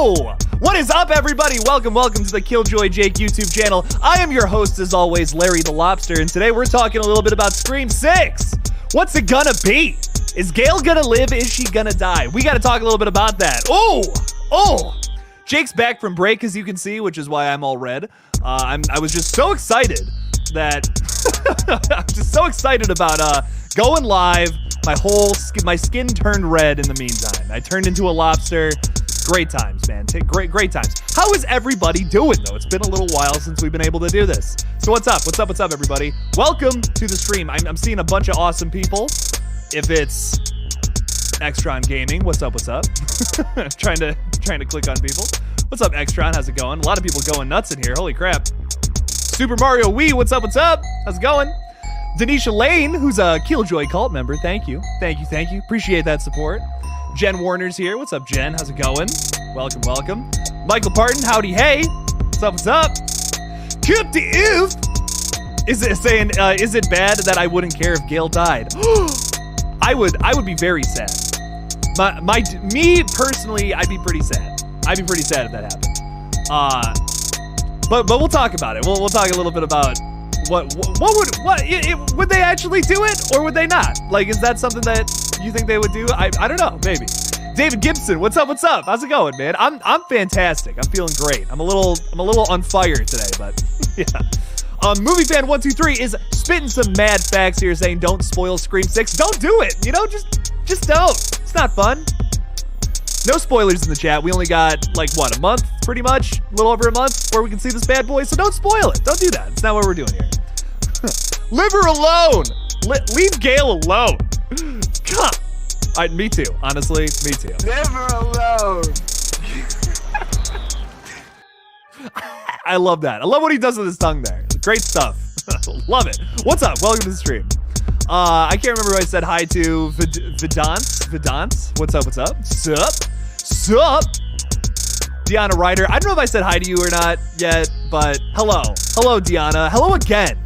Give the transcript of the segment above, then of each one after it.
Yo! What is up, everybody? Welcome to the Killjoy Jake YouTube channel. I am your host, as always, Larry the Lobster, and today we're talking a little bit about Scream 6. What's it gonna be? Is Gale gonna live? Is she gonna die? We gotta talk a little bit about that. Oh! Jake's back from break, as you can see, which is why I'm all red. I was just so excited that... I'm just so excited about going live. My skin turned red in the meantime. I turned into a lobster. Great times, man. Great times. How is everybody doing, though? It's been a little while since we've been able to do this. So what's up, everybody? Welcome to the stream. I'm seeing a bunch of awesome people. If it's Extron Gaming, what's up? trying to click on people. What's up, Extron? How's it going? A lot of people going nuts in here. Holy crap. Super Mario Wii, what's up? How's it going? Denisha Lane, who's a Killjoy cult member. Thank you. Appreciate that support. Jen Warner's here. What's up, Jen? How's it going? Welcome. Michael Parton, howdy hey. What's up? Coop the oof. Is it bad that I wouldn't care if Gale died? I would be very sad. Me personally, I'd be pretty sad. I'd be pretty sad if that happened. But we'll talk about it. We'll talk a little bit about would they actually do it, or would they not? Like, is that something that you think they would do? I don't know, maybe. David Gibson, what's up? How's it going, man? I'm fantastic. I'm feeling great. I'm a little on fire today, but yeah. Movie fan 123 is spitting some mad facts here, saying don't spoil Scream 6. Don't do it. You know, just don't. It's not fun. No spoilers in the chat. We only got, like, what, a month, pretty much? A little over a month before we can see this bad boy, so don't spoil it. Don't do that. It's not what we're doing here. Leave her alone. Leave Gale alone. God. Me too. Honestly, me too. Leave her alone. I love that. I love what he does with his tongue there. Great stuff. Love it. What's up? Welcome to the stream. I can't remember who I said hi to. Vidance. What's up? Sup? Deanna Ryder. I don't know if I said hi to you or not yet, but hello. Hello, Deanna. Hello again.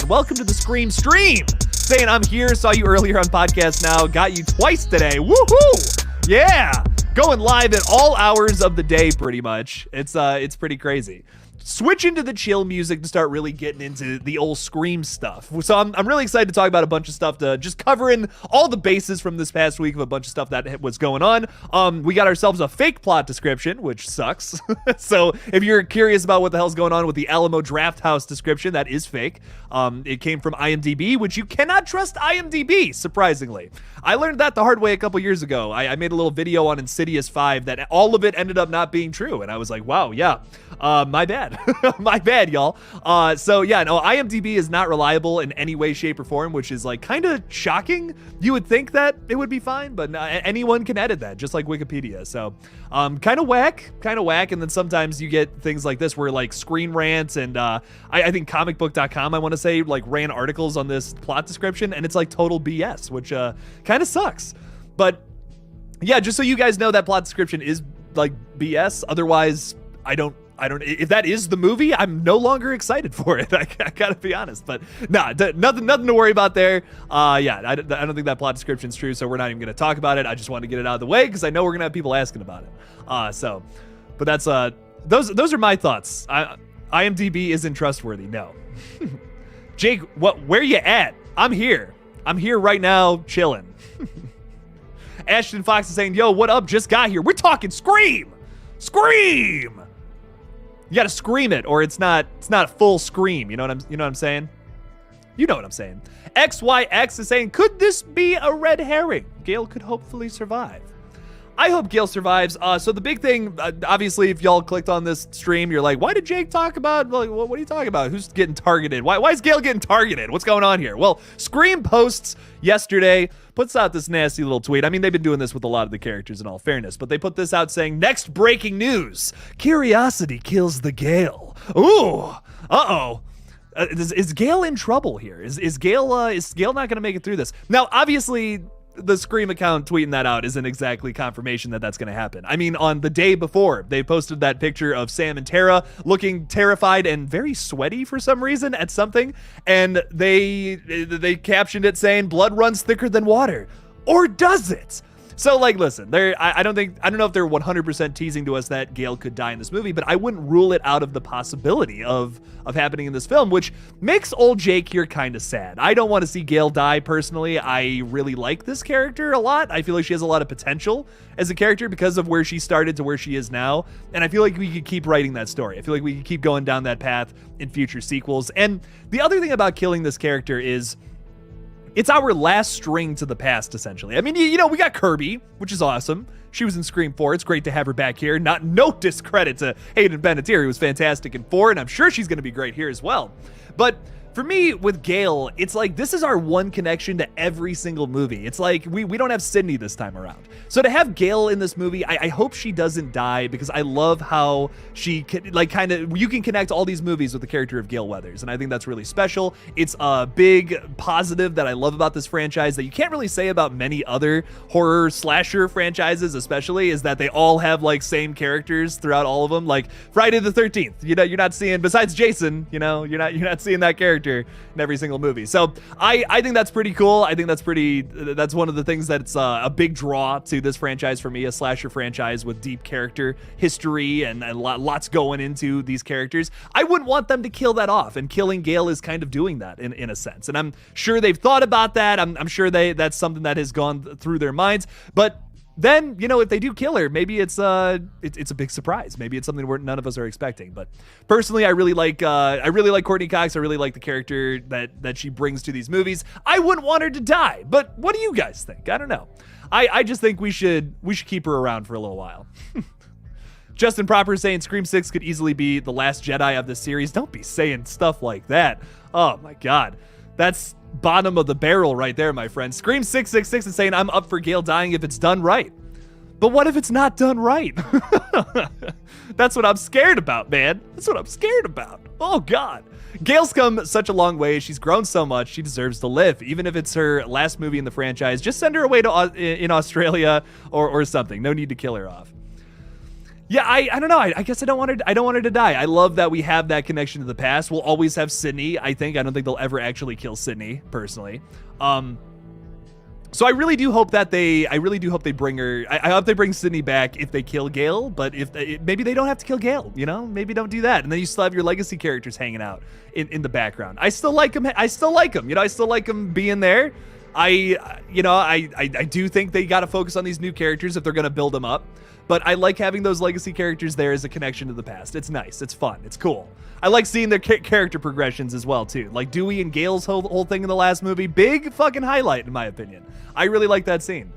Welcome to the Scream stream. Saying I'm here, saw you earlier on podcast now, got you twice today. Woohoo! Yeah! Going live at all hours of the day, pretty much. It's pretty crazy. Switch into the chill music to start really getting into the old Scream stuff. So I'm really excited to talk about a bunch of stuff, to just covering all the bases from this past week of a bunch of stuff that was going on. We got ourselves a fake plot description, which sucks. So if you're curious about what the hell's going on with the Alamo Draft House description, that is fake. It came from IMDb, which you cannot trust IMDb, surprisingly. I learned that the hard way a couple years ago. I made a little video on Insidious 5 that all of it ended up not being true, and I was like, wow, yeah, my bad. My bad, y'all. So yeah, no, IMDb is not reliable in any way, shape, or form, which is like kind of shocking. You would think that it would be fine, but anyone can edit that, just like Wikipedia. So kind of whack. And then sometimes you get things like this where like Screen Rant and I think comicbook.com, I want to say, like ran articles on this plot description, and it's like total BS, which kind of sucks. But yeah, just so you guys know, that plot description is like BS. Otherwise, I don't, if that is the movie, I'm no longer excited for it. I gotta be honest, but nah, nothing to worry about there. Yeah, I don't think that plot description's true, so we're not even gonna talk about it. I just wanted to get it out of the way because I know we're gonna have people asking about it. But that's, those are my thoughts. IMDb isn't trustworthy, no. Jake, where you at? I'm here right now, chilling. Ashton Fox is saying, yo, what up? Just got here. We're talking Scream. You gotta scream it, or it's not a full scream. You know what I'm saying? You know what I'm saying. XYX is saying, could this be a red herring? Gale could hopefully survive. I hope Gale survives. So the big thing, obviously, if y'all clicked on this stream, you're like, why did Jake talk about, like, what are you talking about? Who's getting targeted? Why is Gale getting targeted? What's going on here? Well, Scream posts yesterday, puts out this nasty little tweet. I mean, they've been doing this with a lot of the characters in all fairness, but they put this out saying, next breaking news, curiosity kills the Gale. Ooh, uh-oh. Is Gale in trouble here? Is Gale not going to make it through this? Now, obviously, the Scream account tweeting that out isn't exactly confirmation that that's going to happen. I mean, on the day before, they posted that picture of Sam and Tara looking terrified and very sweaty for some reason at something, and they captioned it saying, blood runs thicker than water. Or does it? So, like, listen, I don't know if they're 100% teasing to us that Gale could die in this movie, but I wouldn't rule it out of the possibility of happening in this film, which makes old Jake here kind of sad. I don't want to see Gale die personally. I really like this character a lot. I feel like she has a lot of potential as a character because of where she started to where she is now, and I feel like we could keep writing that story. I feel like we could keep going down that path in future sequels. And the other thing about killing this character is it's our last string to the past, essentially. I mean, you know, we got Kirby, which is awesome. She was in Scream 4. It's great to have her back here. No discredit to Hayden Panettiere, who was fantastic in 4, and I'm sure she's going to be great here as well. But for me, with Gale, it's like this is our one connection to every single movie. It's like we don't have Sydney this time around. So to have Gale in this movie, I hope she doesn't die because I love how she can, like, kind of, you can connect all these movies with the character of Gale Weathers, and I think that's really special. It's a big positive that I love about this franchise that you can't really say about many other horror slasher franchises, especially, is that they all have like same characters throughout all of them. Like Friday the 13th, you know, you're not seeing, besides Jason, you know, you're not seeing that character in every single movie. So I think that's pretty cool. I think that's one of the things that's a big draw to this franchise for me, a slasher franchise with deep character history and lots going into these characters. I wouldn't want them to kill that off, and killing Gale is kind of doing that in a sense. And I'm sure they've thought about that. I'm sure that's something that has gone through their minds, but then, you know, if they do kill her, maybe it's a big surprise. Maybe it's something where none of us are expecting. But personally, I really like Courtney Cox. I really like the character that she brings to these movies. I wouldn't want her to die, but what do you guys think? I don't know. I just think we should keep her around for a little while. Justin Proper saying Scream 6 could easily be the last Jedi of the series. Don't be saying stuff like that. Oh my God. That's bottom of the barrel right there, my friend. Scream 666 is saying I'm up for Gale dying if it's done right. But what if it's not done right? That's what I'm scared about, man. That's what I'm scared about. Oh God. Gale's come such a long way. She's grown so much. She deserves to live. Even if it's her last movie in the franchise, just send her away to in Australia or something. No need to kill her off. Yeah, I don't know. I guess I don't want her to die. I love that we have that connection to the past. We'll always have Sydney. I don't think they'll ever actually kill Sydney, personally. So I really do hope they bring her. I hope they bring Sydney back if they kill Gale. But maybe they don't have to kill Gale. You know, maybe don't do that. And then you still have your legacy characters hanging out in the background. I still like them. You know, I still like them being there. I do think they got to focus on these new characters if they're going to build them up. But I like having those legacy characters there as a connection to the past. It's nice. It's fun. It's cool. I like seeing their character progressions as well, too. Like Dewey and Gale's whole thing in the last movie. Big fucking highlight, in my opinion. I really like that scene.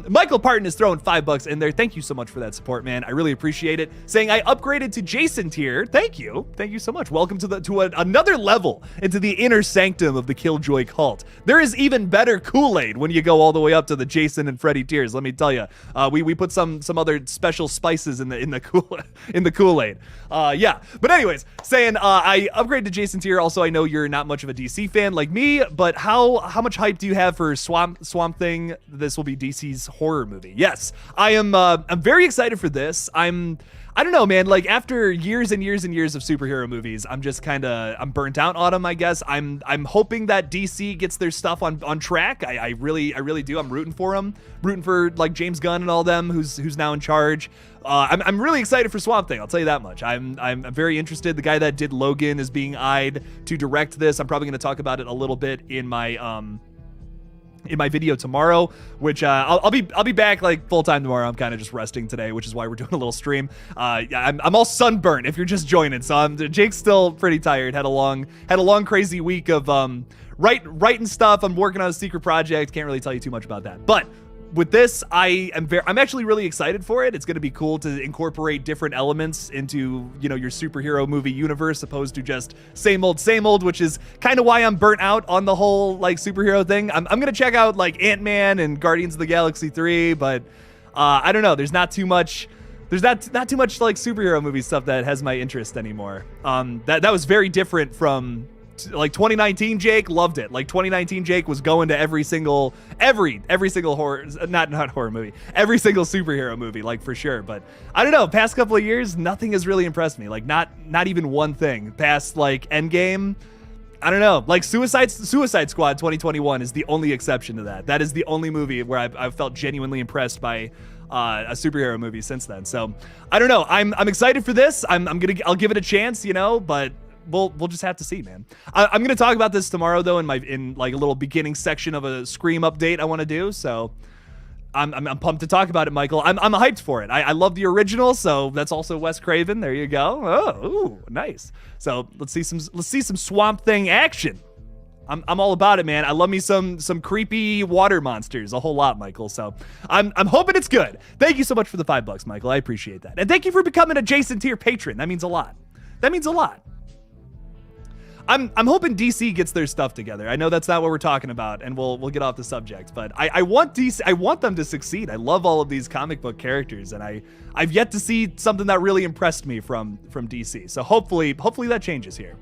Michael Parton is throwing $5 in there. Thank you so much for that support, man. I really appreciate it. Saying I upgraded to Jason tier. Thank you so much. Welcome to another level into the inner sanctum of the Killjoy cult. There is even better Kool-Aid when you go all the way up to the Jason and Freddy tiers. Let me tell you, we put some other special spices in the Kool-Aid. Yeah. But anyways, saying I upgraded to Jason tier. Also, I know you're not much of a DC fan like me, but how much hype do you have for Swamp Thing? This will be DC's horror movie. Yes, I am. I'm very excited for this. I don't know, man. Like after years and years and years of superhero movies, I'm just I'm burnt out on them, I guess. I'm hoping that DC gets their stuff on track. I really do. I'm rooting for them. Rooting for like James Gunn and all them, who's now in charge. I'm really excited for Swamp Thing. I'll tell you that much. I'm very interested. The guy that did Logan is being eyed to direct this. I'm probably going to talk about it a little bit in my video tomorrow, which I'll be back like full time tomorrow. I'm kind of just resting today, which is why we're doing a little stream. I'm all sunburnt if you're just joining. So Jake's still pretty tired. Had a long crazy week of writing stuff. I'm working on a secret project. Can't really tell you too much about that, but with this, I'm actually really excited for it. It's going to be cool to incorporate different elements into, you know, your superhero movie universe, opposed to just same old, which is kind of why I'm burnt out on the whole like superhero thing. I'm going to check out like Ant-Man and Guardians of the Galaxy 3, but I don't know. There's not too much like superhero movie stuff that has my interest anymore. That was very different from like 2019 Jake. Loved it. Like 2019 Jake was going to every single horror, not horror movie, every single superhero movie, like for sure. But I don't know, past couple of years, nothing has really impressed me. Like not even one thing past like Endgame. I don't know. Like Suicide Squad 2021 is the only exception to that. That is the only movie where I've felt genuinely impressed by a superhero movie since then. So I don't know. I'm excited for this. I'll give it a chance, you know, but we'll just have to see, man. I'm gonna talk about this tomorrow though in like a little beginning section of a Scream update I want to do. So I'm pumped to talk about it, Michael. I'm hyped for it. I love the original, so that's also Wes Craven. There you go. Oh, ooh, nice. So let's see some Swamp Thing action. I'm all about it, man. I love me some creepy water monsters a whole lot, Michael. So I'm hoping it's good. Thank you so much for the $5, Michael. I appreciate that, and thank you for becoming a Jason Tier patron. That means a lot. That means a lot. I'm hoping DC gets their stuff together. I know that's not what we're talking about, and we'll get off the subject, but I want DC. I want them to succeed. I love all of these comic book characters, and I've yet to see something that really impressed me from DC. So hopefully that changes here.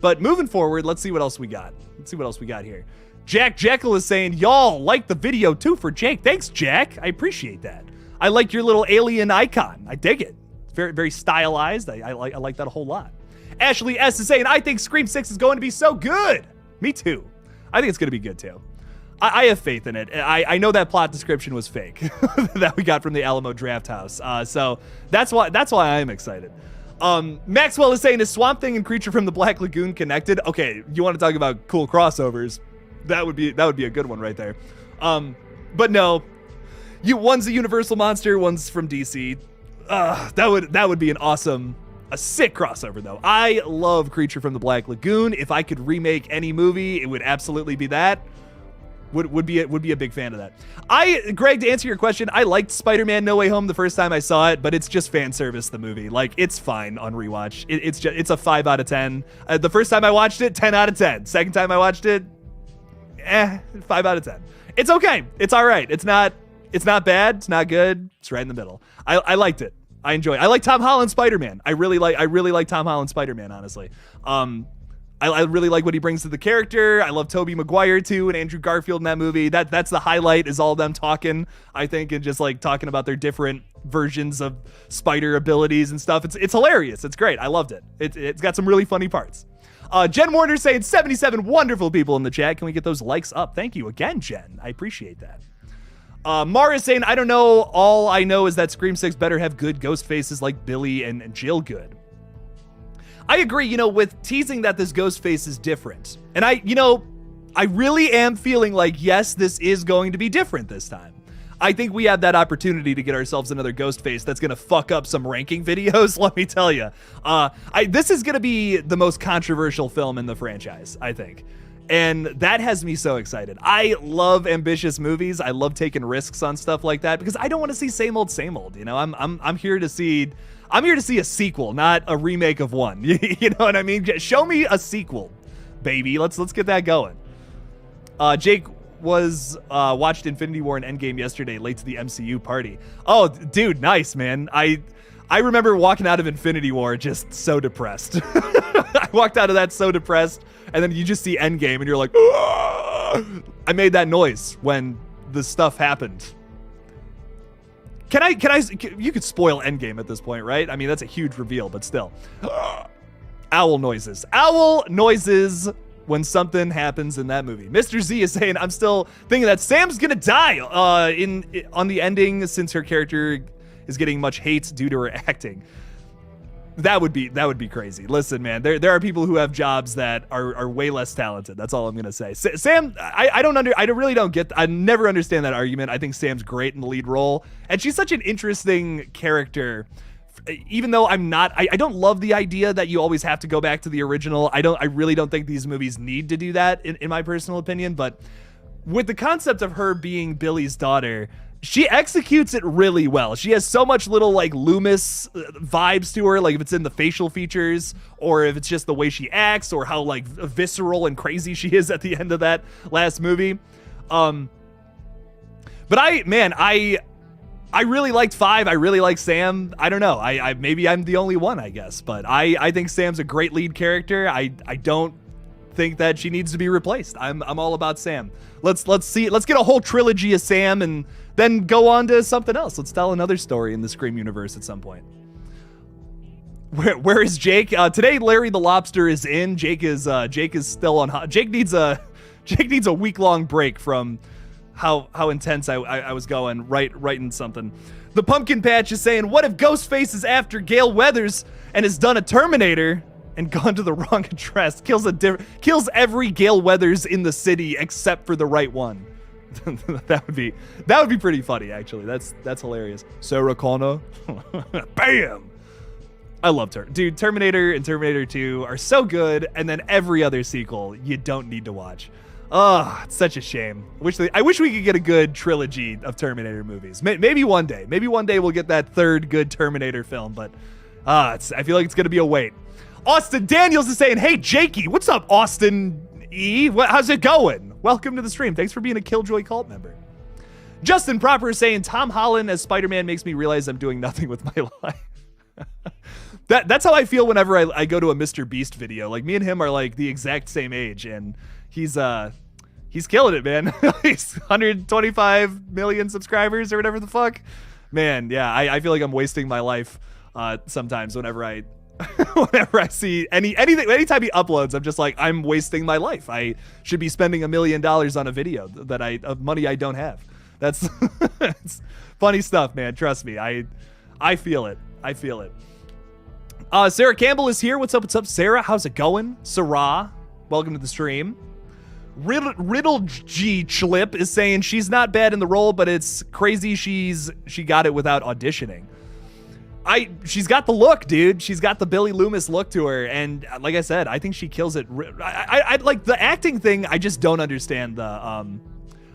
But moving forward, let's see what else we got. Let's see what else we got here. Jack Jekyll is saying, y'all like the video too for Jake. Thanks, Jack. I appreciate that. I like your little alien icon. I dig it. It's very, very stylized. I like that a whole lot. Ashley S is saying, I think Scream 6 is going to be so good. Me too. I think it's going to be good too. I have faith in it. I know that plot description was fake that we got from the Alamo Drafthouse. So that's why I'm excited. Maxwell is saying, is Swamp Thing and Creature from the Black Lagoon connected? Okay, you want to talk about cool crossovers? That would be a good one right there. But no, one's a Universal monster, one's from DC. That would be a sick crossover though. I love Creature from the Black Lagoon. If I could remake any movie, it would absolutely be that. Would be a big fan of that. Greg, to answer your question, I liked Spider-Man No Way Home the first time I saw it, but it's just fan service, the movie. Like, it's fine on rewatch. It's a 5 out of 10. The first time I watched it, 10 out of 10. Second time I watched it, 5 out of 10. It's okay. It's all right. It's not bad. It's not good. It's right in the middle. I liked it. I enjoy it. I like Tom Holland Spider-Man. I really like Tom Holland Spider-Man, honestly. I really like what he brings to the character. I love Tobey Maguire too, and Andrew Garfield in that movie. That's the highlight, is all them talking, I think, and just like talking about their different versions of spider abilities and stuff. It's hilarious. It's great. I loved it. It's got some really funny parts. Jen Warner saying 77 wonderful people in the chat. Can we get those likes up? Thank you again, Jen. I appreciate that. Mara is saying, I don't know. All I know is that Scream 6 better have good ghost faces like Billy and Jill good. I agree, with teasing that this ghost face is different. And I really am feeling like, yes, this is going to be different this time. I think we have that opportunity to get ourselves another ghost face that's going to fuck up some ranking videos, let me tell you. This is going to be the most controversial film in the franchise, I think. And that has me so excited. I love ambitious movies. I love taking risks on stuff like that because I don't want to see same old, same old. I'm here to see a sequel, not a remake of one. You know what I mean? Show me a sequel, baby. Let's get that going. Jake was watched Infinity War and Endgame yesterday, late to the MCU party. Oh, dude, nice, man. I remember walking out of Infinity War just so depressed. I walked out of that so depressed, and then you just see Endgame, and you're like, "Aah!" I made that noise when the stuff happened. You could spoil Endgame at this point, right? I mean, that's a huge reveal, but still. Owl noises. Owl noises when something happens in that movie. Mr. Z is saying, I'm still thinking that Sam's gonna die on the ending since her character is getting much hate due to her acting. That would be crazy. Listen, man, there are people who have jobs that are way less talented. That's all I'm gonna say. Sam, I never understand that argument. I think Sam's great in the lead role, and she's such an interesting character. Even though I don't love the idea that you always have to go back to the original. I really don't think these movies need to do that, in my personal opinion. But with the concept of her being Billy's daughter, she executes it really well. She has so much little like Loomis vibes to her, like if it's in the facial features or if it's just the way she acts or how like visceral and crazy she is at the end of that last movie. But I really liked 5. I really like Sam. I don't know. I maybe I'm the only one, I guess, but I think Sam's a great lead character. I don't think that she needs to be replaced. I'm all about Sam. Let's get a whole trilogy of Sam and then go on to something else. Let's tell another story in the Scream universe at some point. Where is Jake? Today, Larry the Lobster is in. Jake is still on. Jake needs a week-long break from how intense I was going writing something. The Pumpkin Patch is saying, what if Ghostface is after Gale Weathers and has done a Terminator and gone to the wrong address? Kills every Gale Weathers in the city except for the right one. that would be pretty funny, actually. That's hilarious. Sarah Connor. Bam! I loved her. Dude, Terminator and Terminator 2 are so good, and then every other sequel you don't need to watch. Oh, it's such a shame. I wish we could get a good trilogy of Terminator movies. Maybe one day. Maybe one day we'll get that third good Terminator film, but I feel like it's going to be a wait. Austin Daniels is saying, hey, Jakey, what's up, Austin E? How's it going? Welcome to the stream. Thanks for being a Killjoy cult member. Justin Proper is saying, Tom Holland as Spider-Man makes me realize I'm doing nothing with my life. That's how I feel whenever I go to a Mr. Beast video. Like, me and him are like the exact same age, and he's killing it, man. He's 125 million subscribers or whatever the fuck. Man, yeah, I feel like I'm wasting my life sometimes whenever I see anything, anytime he uploads, I'm just like, I'm wasting my life. I should be spending $1 million on a video of money I don't have. That's it's funny stuff, man. Trust me. I feel it. I feel it. Sarah Campbell is here. What's up? What's up, Sarah? How's it going? Sarah, welcome to the stream. Riddle G Chlip is saying she's not bad in the role, but it's crazy she got it without auditioning. She's got the look, dude. She's got the Billy Loomis look to her, and like I said, I think she kills it. I like the acting thing. I just don't understand the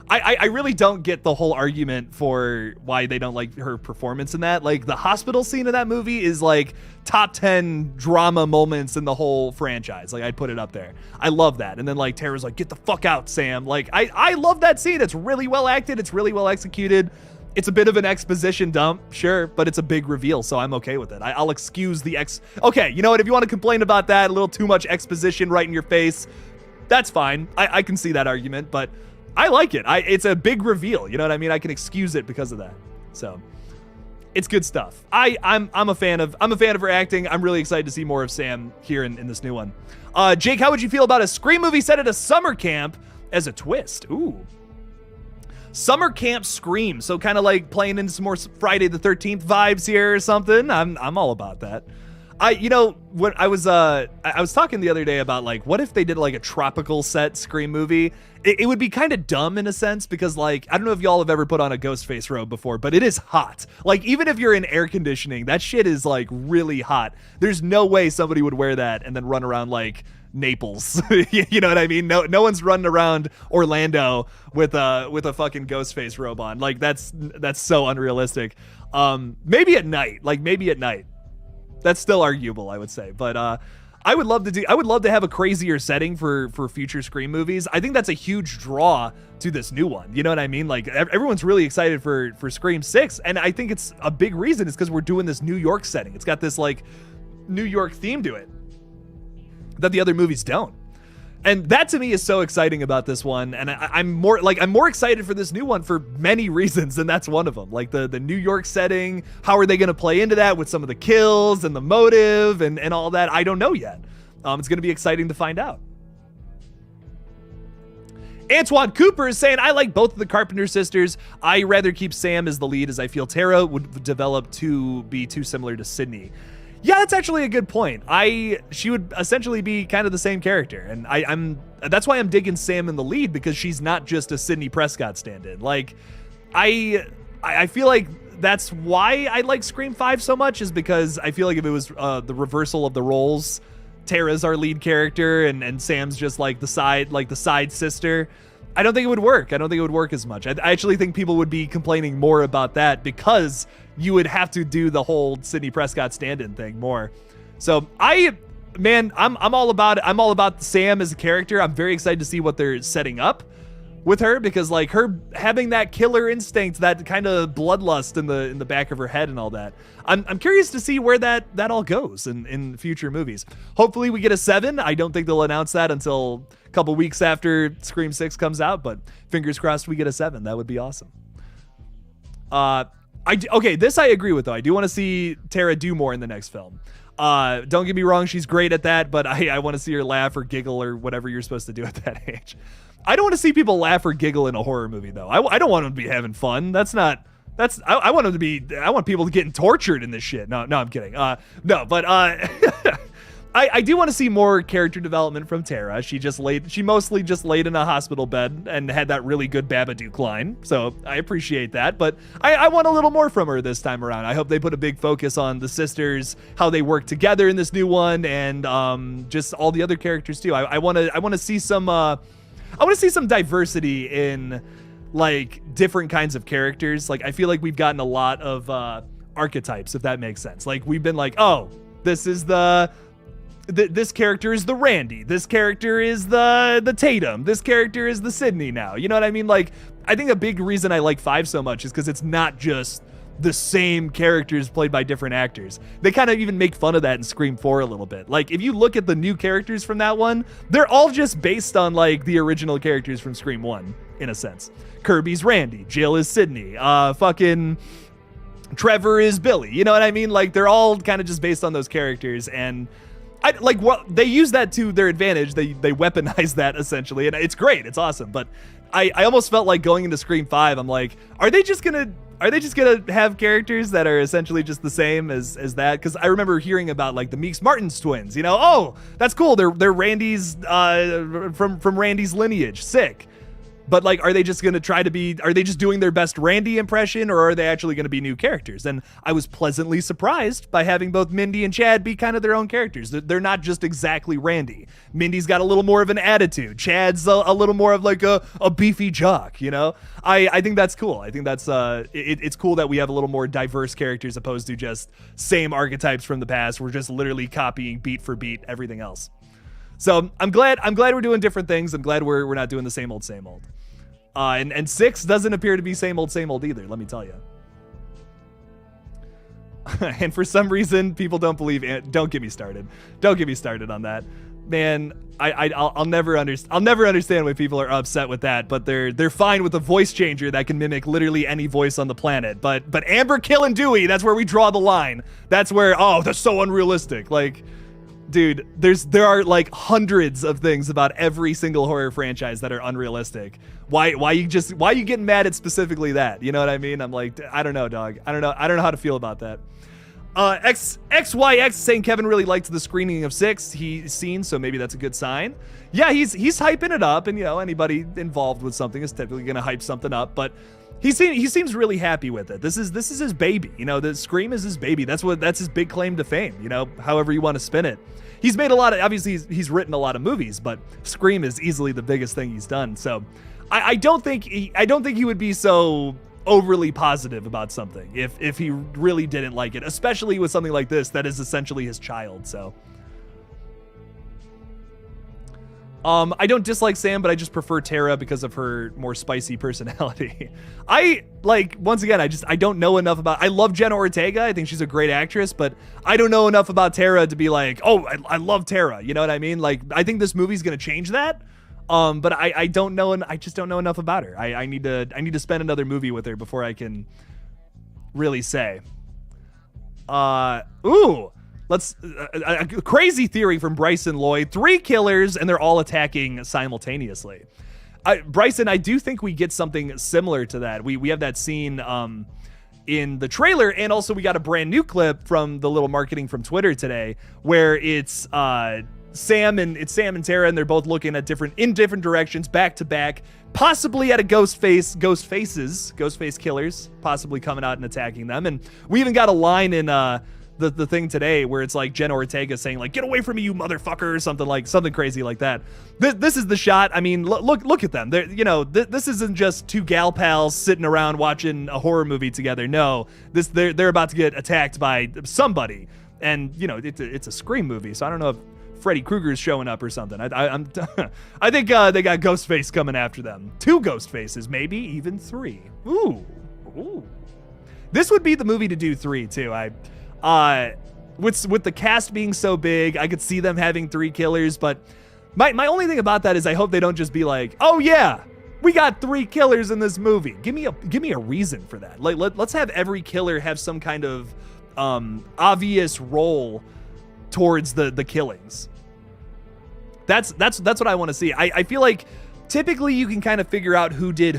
I really don't get the whole argument for why they don't like her performance in that. Like, the hospital scene in that movie is like top 10 drama moments in the whole franchise. Like, I'd put it up there. I love that. And then like Tara's like, get the fuck out, Sam. Like, I love that scene. It's really well acted. It's really well executed. It's a bit of an exposition dump, sure, but it's a big reveal, so I'm okay with it. I'll excuse the Okay, you know what? If you want to complain about that, a little too much exposition right in your face, that's fine. I can see that argument, but I like it. It's a big reveal. You know what I mean? I can excuse it because of that. So it's good stuff. I'm a fan of her acting. I'm really excited to see more of Sam here in this new one. Jake, how would you feel about a Scream movie set at a summer camp as a twist? Ooh. Summer camp Scream. So kind of like playing into some more Friday the 13th vibes here or something. I'm all about that. When I was talking the other day about like, what if they did like a tropical set Scream movie? It would be kind of dumb in a sense, because like, I don't know if y'all have ever put on a Ghostface robe before, but it is hot. Like, even if you're in air conditioning, that shit is like really hot. There's no way somebody would wear that and then run around like Naples. You know what I mean? No one's running around Orlando with a fucking Ghostface robe on. Like, that's so unrealistic. Maybe at night. That's still arguable, I would say, but I would love to have a crazier setting for future Scream movies. I think that's a huge draw to this new one. You know what I mean? Like, everyone's really excited for Scream 6, and I think it's a big reason is because we're doing this New York setting. It's got this like New York theme to it that the other movies don't. And that to me is so exciting about this one. And I'm more excited for this new one for many reasons, and that's one of them. Like the New York setting, how are they going to play into that with some of the kills and the motive and all that? I don't know yet. It's going to be exciting to find out. Antoine Cooper is saying, I like both of the Carpenter sisters. I rather keep Sam as the lead, as I feel Tara would develop to be too similar to Sydney. Yeah, that's actually a good point. She would essentially be kind of the same character, and that's why I'm digging Sam in the lead, because she's not just a Sidney Prescott stand-in. Like, I feel like that's why I like Scream 5 so much, is because I feel like if it was the reversal of the roles, Tara's our lead character and Sam's just like the side sister, I don't think it would work. I don't think it would work as much. I actually think people would be complaining more about that, because you would have to do the whole Sidney Prescott stand-in thing more. So I'm all about it. I'm all about Sam as a character. I'm very excited to see what they're setting up with her, because like her having that killer instinct, that kind of bloodlust in the back of her head and all that. I'm curious to see where that all goes in future movies. Hopefully we get a 7. I don't think they'll announce that until a couple weeks after Scream 6 comes out, but fingers crossed we get a 7. That would be awesome. Okay, this I agree with though. I do want to see Tara do more in the next film. Don't get me wrong, she's great at that, but I want to see her laugh or giggle or whatever you're supposed to do at that age. I don't want to see people laugh or giggle in a horror movie, though. I don't want them to be having fun. I want them to be, I want people getting tortured in this shit. No, I'm kidding. No, but I do want to see more character development from Tara. She mostly just laid in a hospital bed and had that really good Babadook line. So I appreciate that, but I want a little more from her this time around. I hope they put a big focus on the sisters, how they work together in this new one, and just all the other characters too. I want to see some diversity in like different kinds of characters. Like I feel like we've gotten a lot of archetypes, if that makes sense. Like we've been like, oh, this is this character is the Randy. This character is the Tatum. This character is the Sydney now. You know what I mean? Like, I think a big reason I like 5 so much is because it's not just the same characters played by different actors. They kind of even make fun of that in Scream 4 a little bit. Like, if you look at the new characters from that one, they're all just based on, like, the original characters from Scream 1, in a sense. Kirby's Randy. Jill is Sydney. Fucking Trevor is Billy. You know what I mean? Like, they're all kind of just based on those characters, and they use that to their advantage. They weaponize that essentially, and it's great. It's awesome. But I almost felt like going into Scream 5, I'm like, are they just gonna have characters that are essentially just the same as that? Because I remember hearing about like the Meeks Martins twins. You know, oh, that's cool. They're Randy's from Randy's lineage. Sick. But like, are they just doing their best Randy impression, or are they actually going to be new characters? And I was pleasantly surprised by having both Mindy and Chad be kind of their own characters. They're not just exactly Randy. Mindy's got a little more of an attitude. Chad's a little more of like a beefy jock, you know? I think that's cool. I think that's it's cool that we have a little more diverse characters opposed to just same archetypes from the past. We're just literally copying beat for beat everything else. So I'm glad we're doing different things. I'm glad we're not doing the same old. And 6 doesn't appear to be same old either, let me tell you. And for some reason, people don't believe. Don't get me started. Don't get me started on that, man. I'll never understand why people are upset with that. But they're fine with a voice changer that can mimic literally any voice on the planet. But Amber killing Dewey, that's where we draw the line. That's where, oh, that's so unrealistic. Like, dude, there are like hundreds of things about every single horror franchise that are unrealistic. Why you getting mad at specifically that? You know what I mean? I'm like, I don't know, dog. I don't know how to feel about that. XYX saying Kevin really liked the screening of 6 he's seen, so maybe that's a good sign. Yeah, he's hyping it up, and you know, anybody involved with something is typically gonna hype something up, but he seems really happy with it. This is his baby. You know, the Scream is his baby. That's his big claim to fame, you know, however you want to spin it. He's made obviously he's written a lot of movies, but Scream is easily the biggest thing he's done. So I don't think he would be so overly positive about something if he really didn't like it, especially with something like this that is essentially his child. So I don't dislike Sam, but I just prefer Tara because of her more spicy personality. Once again, I don't know enough about, I love Jenna Ortega. I think she's a great actress, but I don't know enough about Tara to be like, oh, I love Tara. You know what I mean? Like, I think this movie's going to change that. But I don't know, and I just don't know enough about her. I need to spend another movie with her before I can really say. Let's a crazy theory from Bryson Lloyd: 3 killers and they're all attacking simultaneously. Bryson, I do think we get something similar to that. We have that scene in the trailer, and also we got a brand new clip from the little marketing from Twitter today where it's Sam and Tara, and they're both looking at different directions back to back, possibly at a ghost face killers possibly coming out and attacking them. And we even got a line in the thing today where it's like Jenna Ortega saying like, "Get away from me, you motherfucker," or something crazy like that. This is the shot. I mean, look at them. They're, you know, this isn't just 2 gal pals sitting around watching a horror movie together. No, they're about to get attacked by somebody, and you know, it's a Scream movie, so I don't know if Freddy Krueger's showing up or something. I think they got Ghostface coming after them. 2 Ghostfaces, maybe even 3. Ooh. This would be the movie to do 3 too. With the cast being so big, I could see them having 3 killers, but my only thing about that is I hope they don't just be like, oh yeah, we got 3 killers in this movie. Give me a reason for that. Like let's have every killer have some kind of obvious role towards the killings. That's what I want to see. I feel like typically you can kind of figure out who did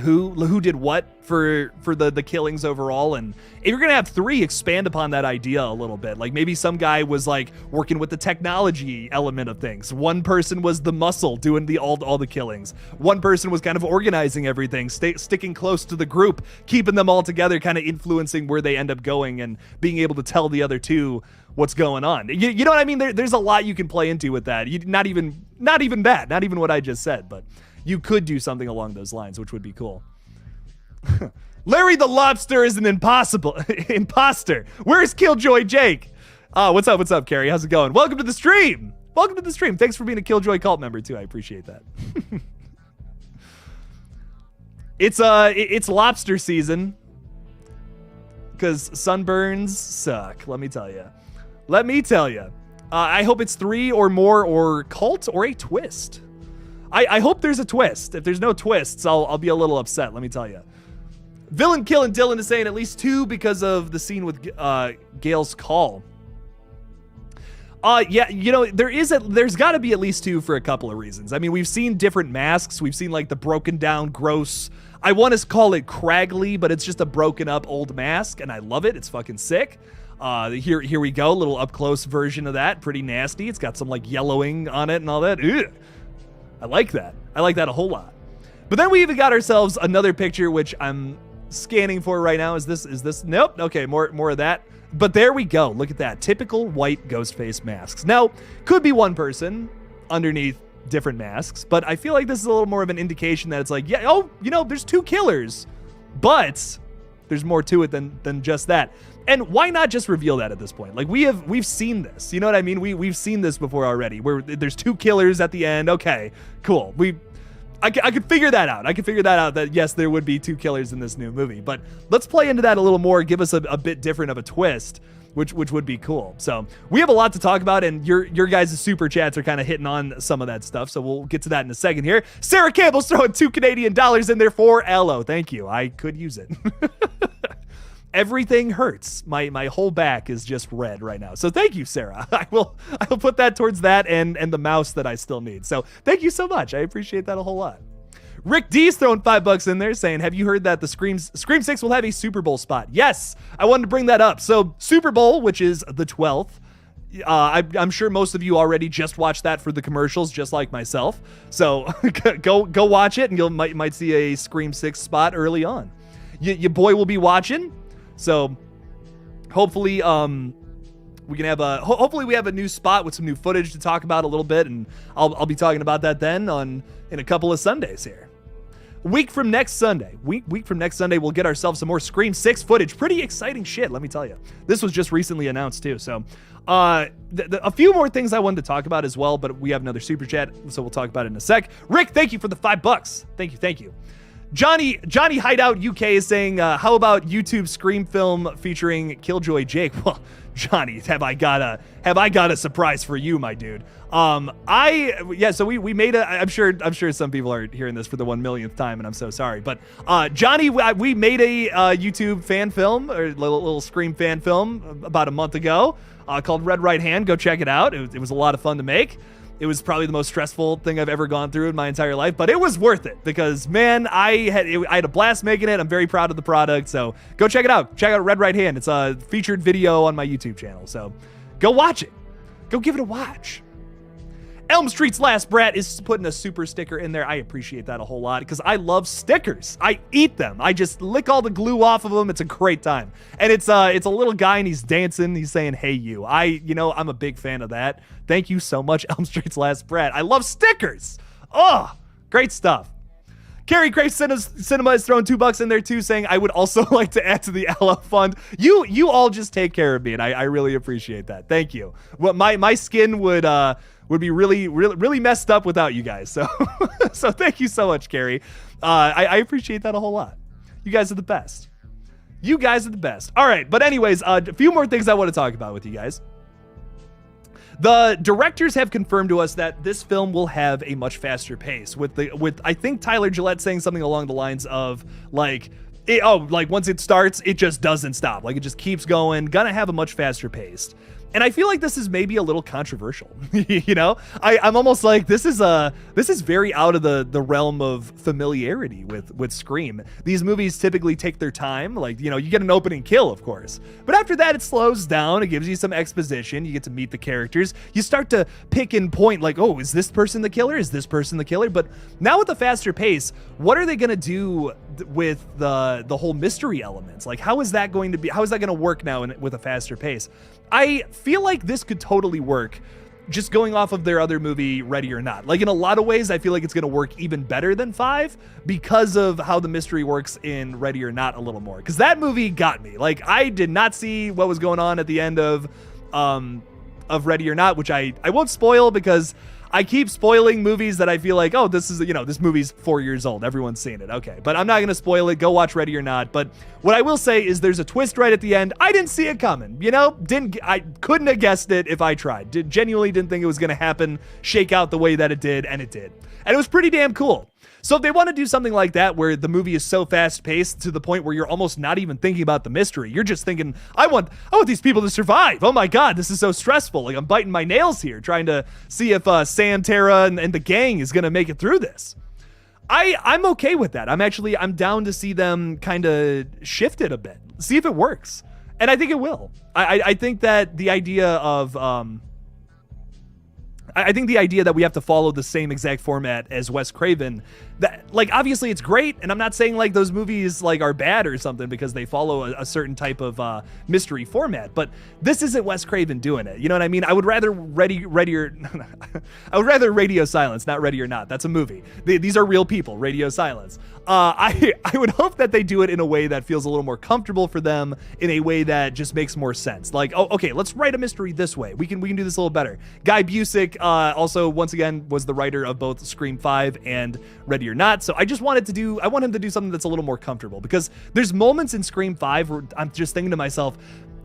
what for the killings overall, and if you're gonna have 3, expand upon that idea a little bit. Like maybe some guy was like working with the technology element of things. One person was the muscle doing all the killings. One person was kind of organizing everything, sticking close to the group, keeping them all together, kind of influencing where they end up going and being able to tell the other 2 what's going on. You know what I mean? There's a lot you can play into with that. Not even what I just said, but you could do something along those lines, which would be cool. Larry the Lobster is an imposter. Where's Killjoy Jake? What's up, Carrie? How's it going? Welcome to the stream. Thanks for being a Killjoy cult member too. I appreciate that. It's lobster season because sunburns suck. Let me tell you. I hope it's 3 or more, or cult, or a twist. I hope there's a twist. If there's no twists, I'll be a little upset, let me tell you. Villain Killing Dylan is saying at least 2 because of the scene with Gale's call. Yeah, you know, there's got to be at least 2 for a couple of reasons. I mean, we've seen different masks. We've seen like the broken down, gross, I want to call it craggly, but it's just a broken up old mask, and I love it. It's fucking sick. Here we go, little up close version of that. Pretty nasty. It's got some like yellowing on it and all that. Ugh. I like that a whole lot. But then we even got ourselves another picture, which I'm scanning for right now. Is this? Nope. Okay, more of that. But there we go. Look at that. Typical white Ghostface masks. Now, could be one person underneath different masks, but I feel like this is a little more of an indication that it's like, yeah, oh, you know, there's 2 killers, but there's more to it than just that. And why not just reveal that at this point? Like we've seen this, you know what I mean? We've seen this before already, where there's 2 killers at the end. Okay, cool. I could figure that out. That yes, there would be 2 killers in this new movie. But let's play into that a little more. Give us a bit different of a twist, which would be cool. So we have a lot to talk about, and your guys' super chats are kind of hitting on some of that stuff. So we'll get to that in a second here. Sarah Campbell's throwing $2 Canadian in there for Aloe. Thank you. I could use it. Everything hurts. My whole back is just red right now. So thank you, Sarah. I will put that towards that and the mouse that I still need. So thank you so much. I appreciate that a whole lot. Rick D's throwing $5 in there saying, have you heard that the Scream 6 will have a Super Bowl spot? Yes, I wanted to bring that up. So Super Bowl, which is the 12th, I'm sure most of you already just watched that for the commercials, just like myself. So go watch it, and you might see a Scream 6 spot early on. Your boy will be watching. So hopefully we can have hopefully we have a new spot with some new footage to talk about a little bit, and I'll be talking about that then in a couple of Sundays here. Week from next Sunday, we'll get ourselves some more Scream 6 footage. Pretty exciting shit, let me tell you. This was just recently announced too. So a few more things I wanted to talk about as well, but we have another super chat, so we'll talk about it in a sec. Rick, thank you for the $5. Thank you. Johnny Hideout UK is saying, how about YouTube Scream film featuring Killjoy Jake? Well, Johnny, have I got a surprise for you, my dude. So we made I'm sure some people are hearing this for the 1 millionth time, and I'm so sorry. But Johnny, we made a YouTube fan film, or little Scream fan film about a month ago, called Red Right Hand. Go check it out. It was a lot of fun to make. It was probably the most stressful thing I've ever gone through in my entire life, but it was worth it because, man, I had a blast making it. I'm very proud of the product, so go check it out. Check out Red Right Hand. It's a featured video on my YouTube channel, so go watch it. Go give it a watch. Elm Street's Last Brat is putting a super sticker in there. I appreciate that a whole lot because I love stickers. I eat them. I just lick all the glue off of them. It's a great time. And it's a little guy and he's dancing. He's saying, "Hey, you." I'm a big fan of that. Thank you so much, Elm Street's Last Brat. I love stickers. Oh, great stuff. Carrie Crave Cinema is throwing $2 in there too, saying, I would also like to add to the Aloe fund. You all just take care of me, and I really appreciate that. Thank you. Well, my skin would be really messed up without you guys. So so thank you so much, Carrie. I appreciate that a whole lot. You guys are the best. All right, but anyways, a few more things I want to talk about with you guys. The directors have confirmed to us that this film will have a much faster pace with I think Tyler Gillette saying something along the lines of like once it starts, it just doesn't stop. Like it just keeps going, gonna have a much faster pace. And I feel like this is maybe a little controversial. You know, I'm almost like this is very out of the realm of familiarity with Scream. These movies typically take their time. Like, you know, you get an opening kill, of course, but after that it slows down. It gives you some exposition. You get to meet the characters. You start to pick and point like, oh, is this person the killer? Is this person the killer? But now with the faster pace, what are they going to do with the whole mystery elements? Like, how is that going to work now with a faster pace? I feel like this could totally work just going off of their other movie, Ready or Not. Like, in a lot of ways, I feel like it's going to work even better than 5 because of how the mystery works in Ready or Not a little more. Because that movie got me. Like, I did not see what was going on at the end of Ready or Not, which I won't spoil because I keep spoiling movies that I feel like, oh, this is, you know, this movie's 4 years old. Everyone's seen it. Okay. But I'm not going to spoil it. Go watch Ready or Not. But what I will say is there's a twist right at the end. I didn't see it coming. You know, I couldn't have guessed it if I tried. Genuinely didn't think it was going to happen, shake out the way that it did. And it did. And it was pretty damn cool. So if they want to do something like that, where the movie is so fast paced to the point where you're almost not even thinking about the mystery, you're just thinking, I want these people to survive. Oh my God, this is so stressful. Like, I'm biting my nails here, trying to see if Sam, Tara, and the gang is going to make it through this. I'm okay with that. I'm down to see them kind of shift it a bit, see if it works. And I think it will. I think that the idea of, I think the idea that we have to follow the same exact format as Wes Craven, that, like, obviously it's great, and I'm not saying like those movies like are bad or something because they follow a certain type of mystery format, but this isn't Wes Craven doing it. You know what I mean? I would rather I would rather Radio Silence, not Ready or Not. That's a movie. These are real people. Radio Silence. I would hope that they do it in a way that feels a little more comfortable for them, in a way that just makes more sense. Like, oh, okay, let's write a mystery this way. We can do this a little better. Guy Busick, also, once again, was the writer of both Scream 5 and Ready or Not. So I want him to do something that's a little more comfortable, because there's moments in Scream 5 where I'm just thinking to myself,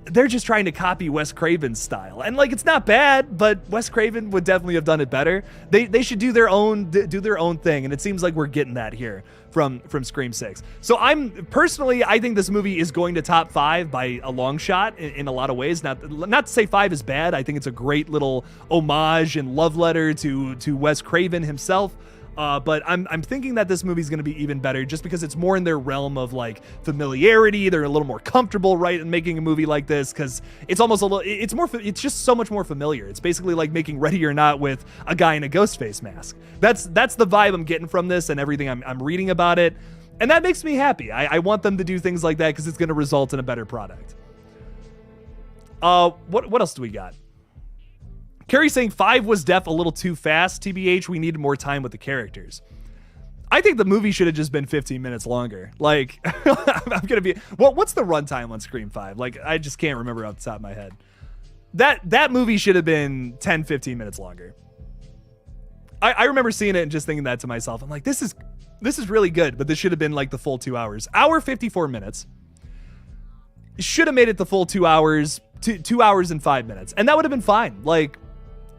they're just trying to copy Wes Craven's style. And like, it's not bad, but Wes Craven would definitely have done it better. They should do their own thing. And it seems like we're getting that here from Scream 6. So I think this movie is going to top 5 by a long shot in a lot of ways. Not to say 5 is bad. I think it's a great little homage and love letter to Wes Craven himself. But I'm thinking that this movie is going to be even better just because it's more in their realm of like familiarity. They're a little more comfortable, right, in making a movie like this, because it's almost it's just so much more familiar. It's basically like making Ready or Not with a guy in a ghostface mask. That's the vibe I'm getting from this and everything I'm reading about it. And that makes me happy. I want them to do things like that because it's going to result in a better product. What else do we got? Carrie saying 5 was a little too fast. TBH, we needed more time with the characters. I think the movie should have just been 15 minutes longer. Like, I'm gonna be. What's the runtime on Scream 5? Like, I just can't remember off the top of my head. That movie should have been 10, 15 minutes longer. I remember seeing it and just thinking that to myself. I'm like, this is really good, but this should have been like the full 2 hours. Hour 54 minutes. Should have made it the full 2 hours. 2 hours and 5 minutes, and that would have been fine. Like,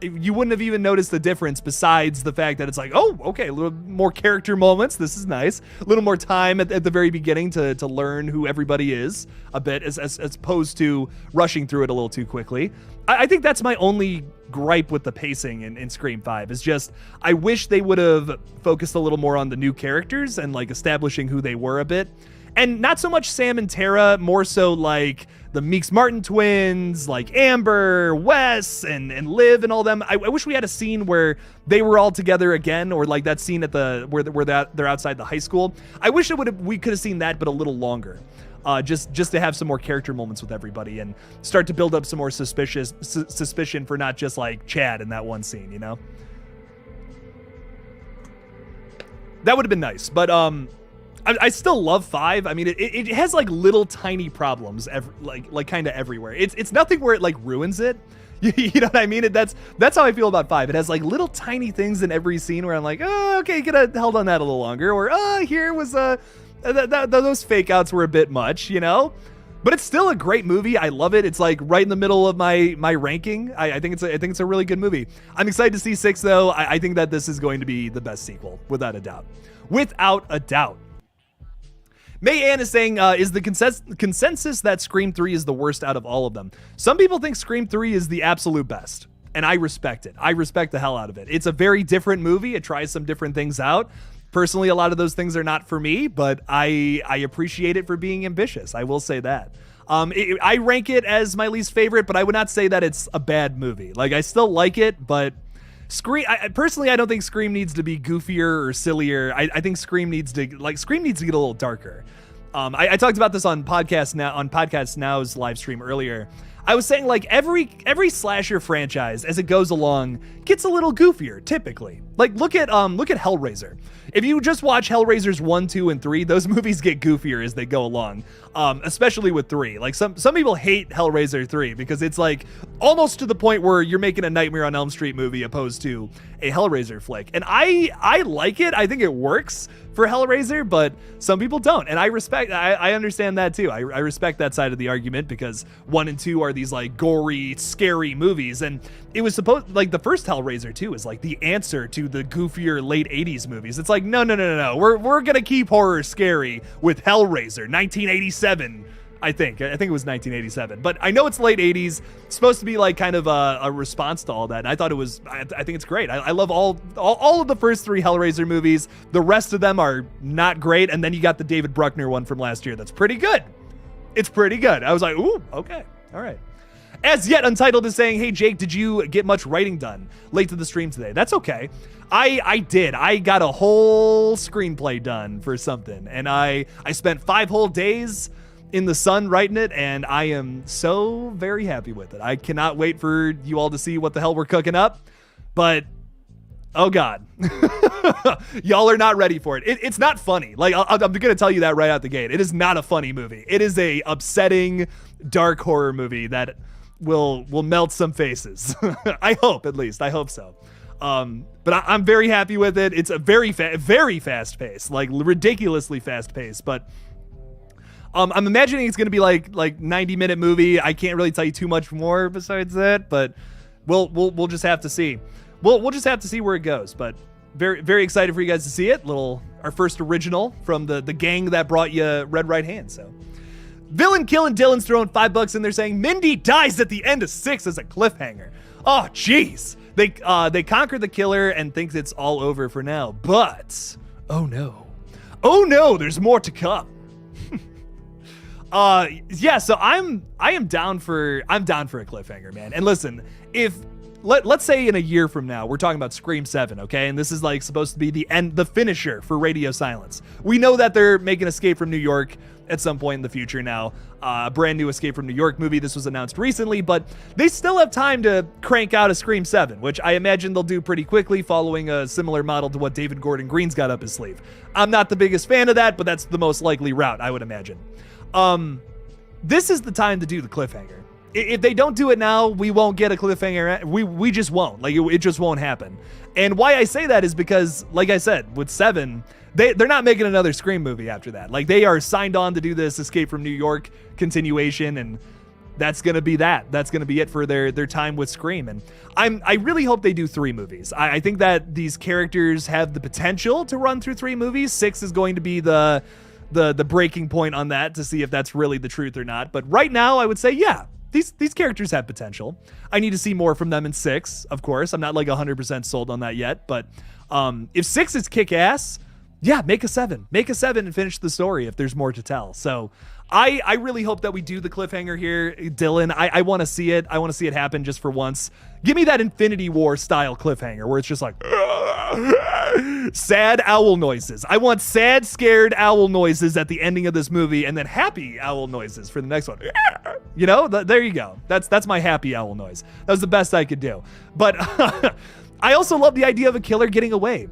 you wouldn't have even noticed the difference, besides the fact that it's like, oh, okay, a little more character moments. This is nice. A little more time at the very beginning to learn who everybody is a bit, as opposed to rushing through it a little too quickly. I think that's my only gripe with the pacing in Scream 5, is just, I wish they would have focused a little more on the new characters and like establishing who they were a bit. And not so much Sam and Tara, more so like the Meeks Martin twins, like Amber, Wes, and Liv and all them. I wish we had a scene where they were all together again, or like that scene at where they're outside the high school. I wish we could have seen that, but a little longer. Just to have some more character moments with everybody and start to build up some more suspicion for not just like Chad in that one scene, you know? That would have been nice, but I still love 5. I mean, it has like little tiny problems, like kind of everywhere. It's nothing where it like ruins it. You know what I mean? That's how I feel about 5. It has like little tiny things in every scene where I'm like, oh, okay, you could have held on that a little longer, or here was those fake outs were a bit much, you know. But it's still a great movie. I love it. It's like right in the middle of my ranking. I think it's a really good movie. I'm excited to see 6 though. I think that this is going to be the best sequel, without a doubt. Without a doubt. May Ann is saying, is the consensus that Scream 3 is the worst out of all of them? Some people think Scream 3 is the absolute best, and I respect it. I respect the hell out of it. It's a very different movie. It tries some different things out. Personally, a lot of those things are not for me, but I appreciate it for being ambitious. I will say that. I rank it as my least favorite, but I would not say that it's a bad movie. Like, I still like it, but Scream, personally, I don't think Scream needs to be goofier or sillier. I think Scream needs to get a little darker. I talked about this on Podcast Now's live stream earlier. I was saying, like, every slasher franchise as it goes along gets a little goofier typically. Like, look at Hellraiser. If you just watch Hellraisers 1, 2, and 3, those movies get goofier as they go along. Especially with 3. Like, some people hate Hellraiser 3 because it's like almost to the point where you're making a Nightmare on Elm Street movie opposed to a Hellraiser flick. And I like it. I think it works for Hellraiser, but some people don't. And I understand that too. I respect that side of the argument because 1 and 2 are these like gory, scary movies. And it was supposed, like, the first Hellraiser 2 is like the answer to the goofier late 80s movies. It's like, no. We're going to keep horror scary with Hellraiser, 1987. I think it was 1987, but I know it's late 80s. It's supposed to be like kind of a response to all that. And I thought it was, I think it's great. I love all of the first 3 Hellraiser movies. The rest of them are not great. And then you got the David Bruckner one from last year. That's pretty good. It's pretty good. I was like, ooh, okay. All right. As Yet Untitled is saying, hey, Jake, did you get much writing done late to the stream today? That's okay. I did. I got a whole screenplay done for something. And I spent 5 whole days in the sun writing it, and I am so very happy with it. I cannot wait for you all to see what the hell we're cooking up. But, oh God. Y'all are not ready for it. It's not funny. Like, I'm going to tell you that right out the gate. It is not a funny movie. It is a upsetting, dark horror movie that will melt some faces. I hope, at least. I hope so. But I'm very happy with it. It's a very fast pace, like ridiculously fast pace. But I'm imagining it's going to be like 90-minute movie. I can't really tell you too much more besides that, but we'll just have to see. We'll just have to see where it goes. But very, very excited for you guys to see it. Our first original from the gang that brought you Red Right Hand. So Villain Killing Dylan's throwing $5 in there saying Mindy dies at the end of 6 as a cliffhanger. Oh, jeez. They conquer the killer and think it's all over for now, but oh no, there's more to come. Yeah, so I am down for a cliffhanger, man. And listen, if let's say in a year from now we're talking about Scream 7, okay, and this is like supposed to be the finisher for Radio Silence. We know that they're making Escape from New York at some point in the future now. A brand new Escape from New York movie. This was announced recently, but they still have time to crank out a Scream 7, which I imagine they'll do pretty quickly, following a similar model to what David Gordon Green's got up his sleeve. I'm not the biggest fan of that, but that's the most likely route, I would imagine. This is the time to do the cliffhanger. If they don't do it now, we won't get a cliffhanger. We just won't. Like, it just won't happen. And why I say that is because, like I said, with 7, they're not making another Scream movie after that. Like, they are signed on to do this Escape from New York continuation, and that's going to be that. That's going to be it for their time with Scream. And I really hope they do 3 movies. I think that these characters have the potential to run through 3 movies. 6 is going to be the breaking point on that to see if that's really the truth or not. But right now, I would say, yeah, these characters have potential. I need to see more from them in 6, of course. I'm not like 100% sold on that yet. But if 6 is kick-ass, yeah, make a 7. Make a 7 and finish the story if there's more to tell. So I really hope that we do the cliffhanger here, Dylan. I want to see it. I want to see it happen just for once. Give me that Infinity War style cliffhanger where it's just like sad owl noises. I want sad, scared owl noises at the ending of this movie, and then happy owl noises for the next one. You know, there you go. That's my happy owl noise. That was the best I could do. But I also love the idea of a killer getting away.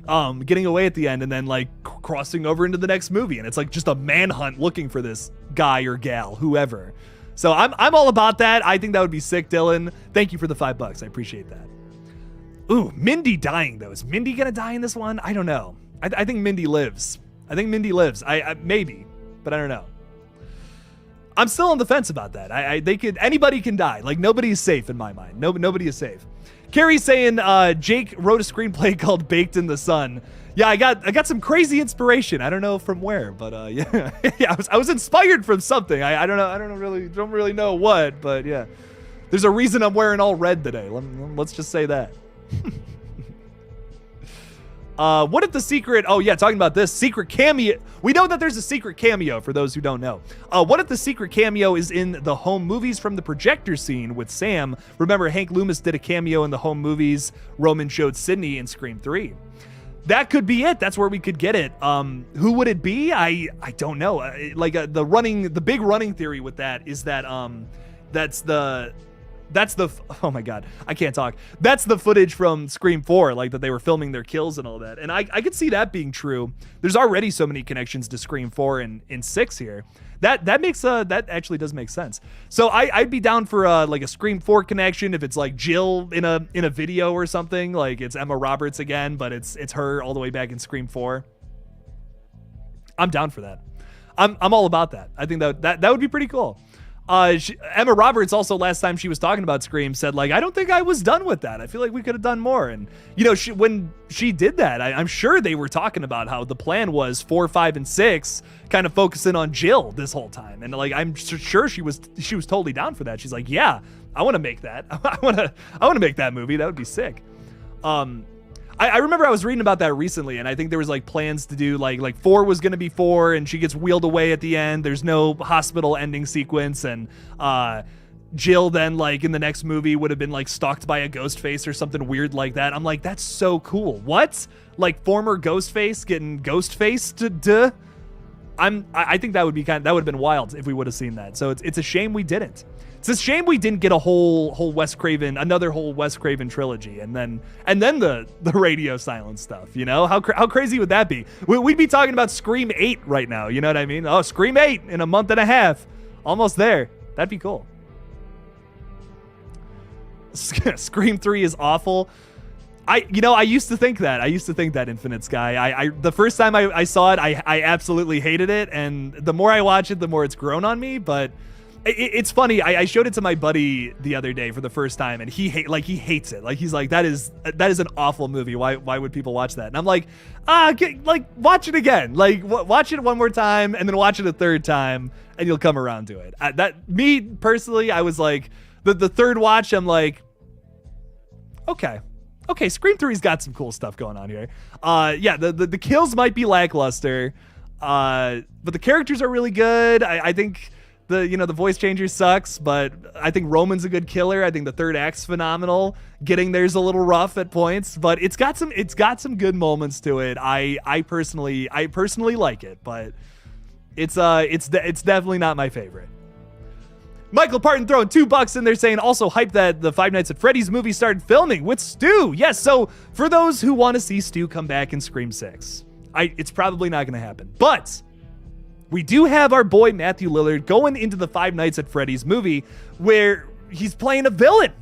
Getting away at the end and then like crossing over into the next movie, and it's like just a manhunt looking for this guy or gal, whoever. So I'm all about that. I think that would be sick, Dylan. Thank you for the $5. I appreciate that. Ooh, Mindy dying though. Is Mindy gonna die in this one? I don't know. I think Mindy lives. I maybe, but I don't know. I'm still on the fence about that. Anybody can die. Like, nobody is safe in my mind. Nobody is safe. Carrie's saying Jake wrote a screenplay called Baked in the Sun. Yeah, I got some crazy inspiration. I don't know from where, but yeah, yeah, I was inspired from something. I don't know. I don't really know what, but yeah, there's a reason I'm wearing all red today. Let's just say that. What if the secret? Oh yeah, talking about this secret cameo. We know that there's a secret cameo for those who don't know. What if the secret cameo is in the home movies from the projector scene with Sam? Remember, Hank Loomis did a cameo in the home movies. Roman showed Sydney in Scream 3. That could be it. That's where we could get it. Who would it be? I don't know. The big running theory with that is that that's the oh my god, I can't talk. That's the footage from Scream 4, like that they were filming their kills and all that. And I could see that being true. There's already so many connections to Scream 4 and 6 here. That makes that actually does make sense. So I'd be down for like a Scream 4 connection if it's like Jill in a video or something, like it's Emma Roberts again, but it's her all the way back in Scream 4. I'm down for that. I'm all about that. I think that would be pretty cool. Emma Roberts also, last time she was talking about Scream, said like, I don't think I was done with that. I feel like we could have done more. And you know, when she did that, I'm sure they were talking about how the plan was 4, 5, and 6 kind of focusing on Jill this whole time. And like, I'm sure she was totally down for that. She's like, yeah, I want to make that. I want to make that movie. That would be sick. I remember I was reading about that recently, and I think there was like plans to do like 4 was going to be 4, and she gets wheeled away at the end. There's no hospital ending sequence, and Jill then like in the next movie would have been like stalked by a Ghostface or something weird like that. I'm like, that's so cool. What? Like former Ghostface getting Ghostfaced? I think that would would have been wild if we would have seen that. So it's a shame we didn't. It's a shame we didn't get another whole Wes Craven trilogy, and then the radio silence stuff. You know, how crazy would that be? We'd be talking about Scream 8 right now. You know what I mean? Oh, Scream 8 in a month and a half, almost there. That'd be cool. Scream 3 is awful. I used to think that. Infinite Sky. The first time I saw it, I absolutely hated it, and the more I watch it, the more it's grown on me. But it's funny. I showed it to my buddy the other day for the first time, and he hates it. Like he's like, that is an awful movie. Why would people watch that? And I'm like, watch it again. Like watch it one more time, and then watch it a third time, and you'll come around to it. Me personally, I was like, the third watch, I'm like, okay, Scream 3's got some cool stuff going on here. Yeah, the kills might be lackluster, but the characters are really good. I think the voice changer sucks, but I think Roman's a good killer. I think the third act's phenomenal. Getting there's a little rough at points, but it's got some good moments to it. I personally like it, but it's definitely not my favorite. Michael Parton throwing $2 in there saying, also hype that the Five Nights at Freddy's movie started filming with Stu. Yes, so for those who want to see Stu come back in Scream 6, it's probably not going to happen. But we do have our boy Matthew Lillard going into the Five Nights at Freddy's movie where he's playing a villain.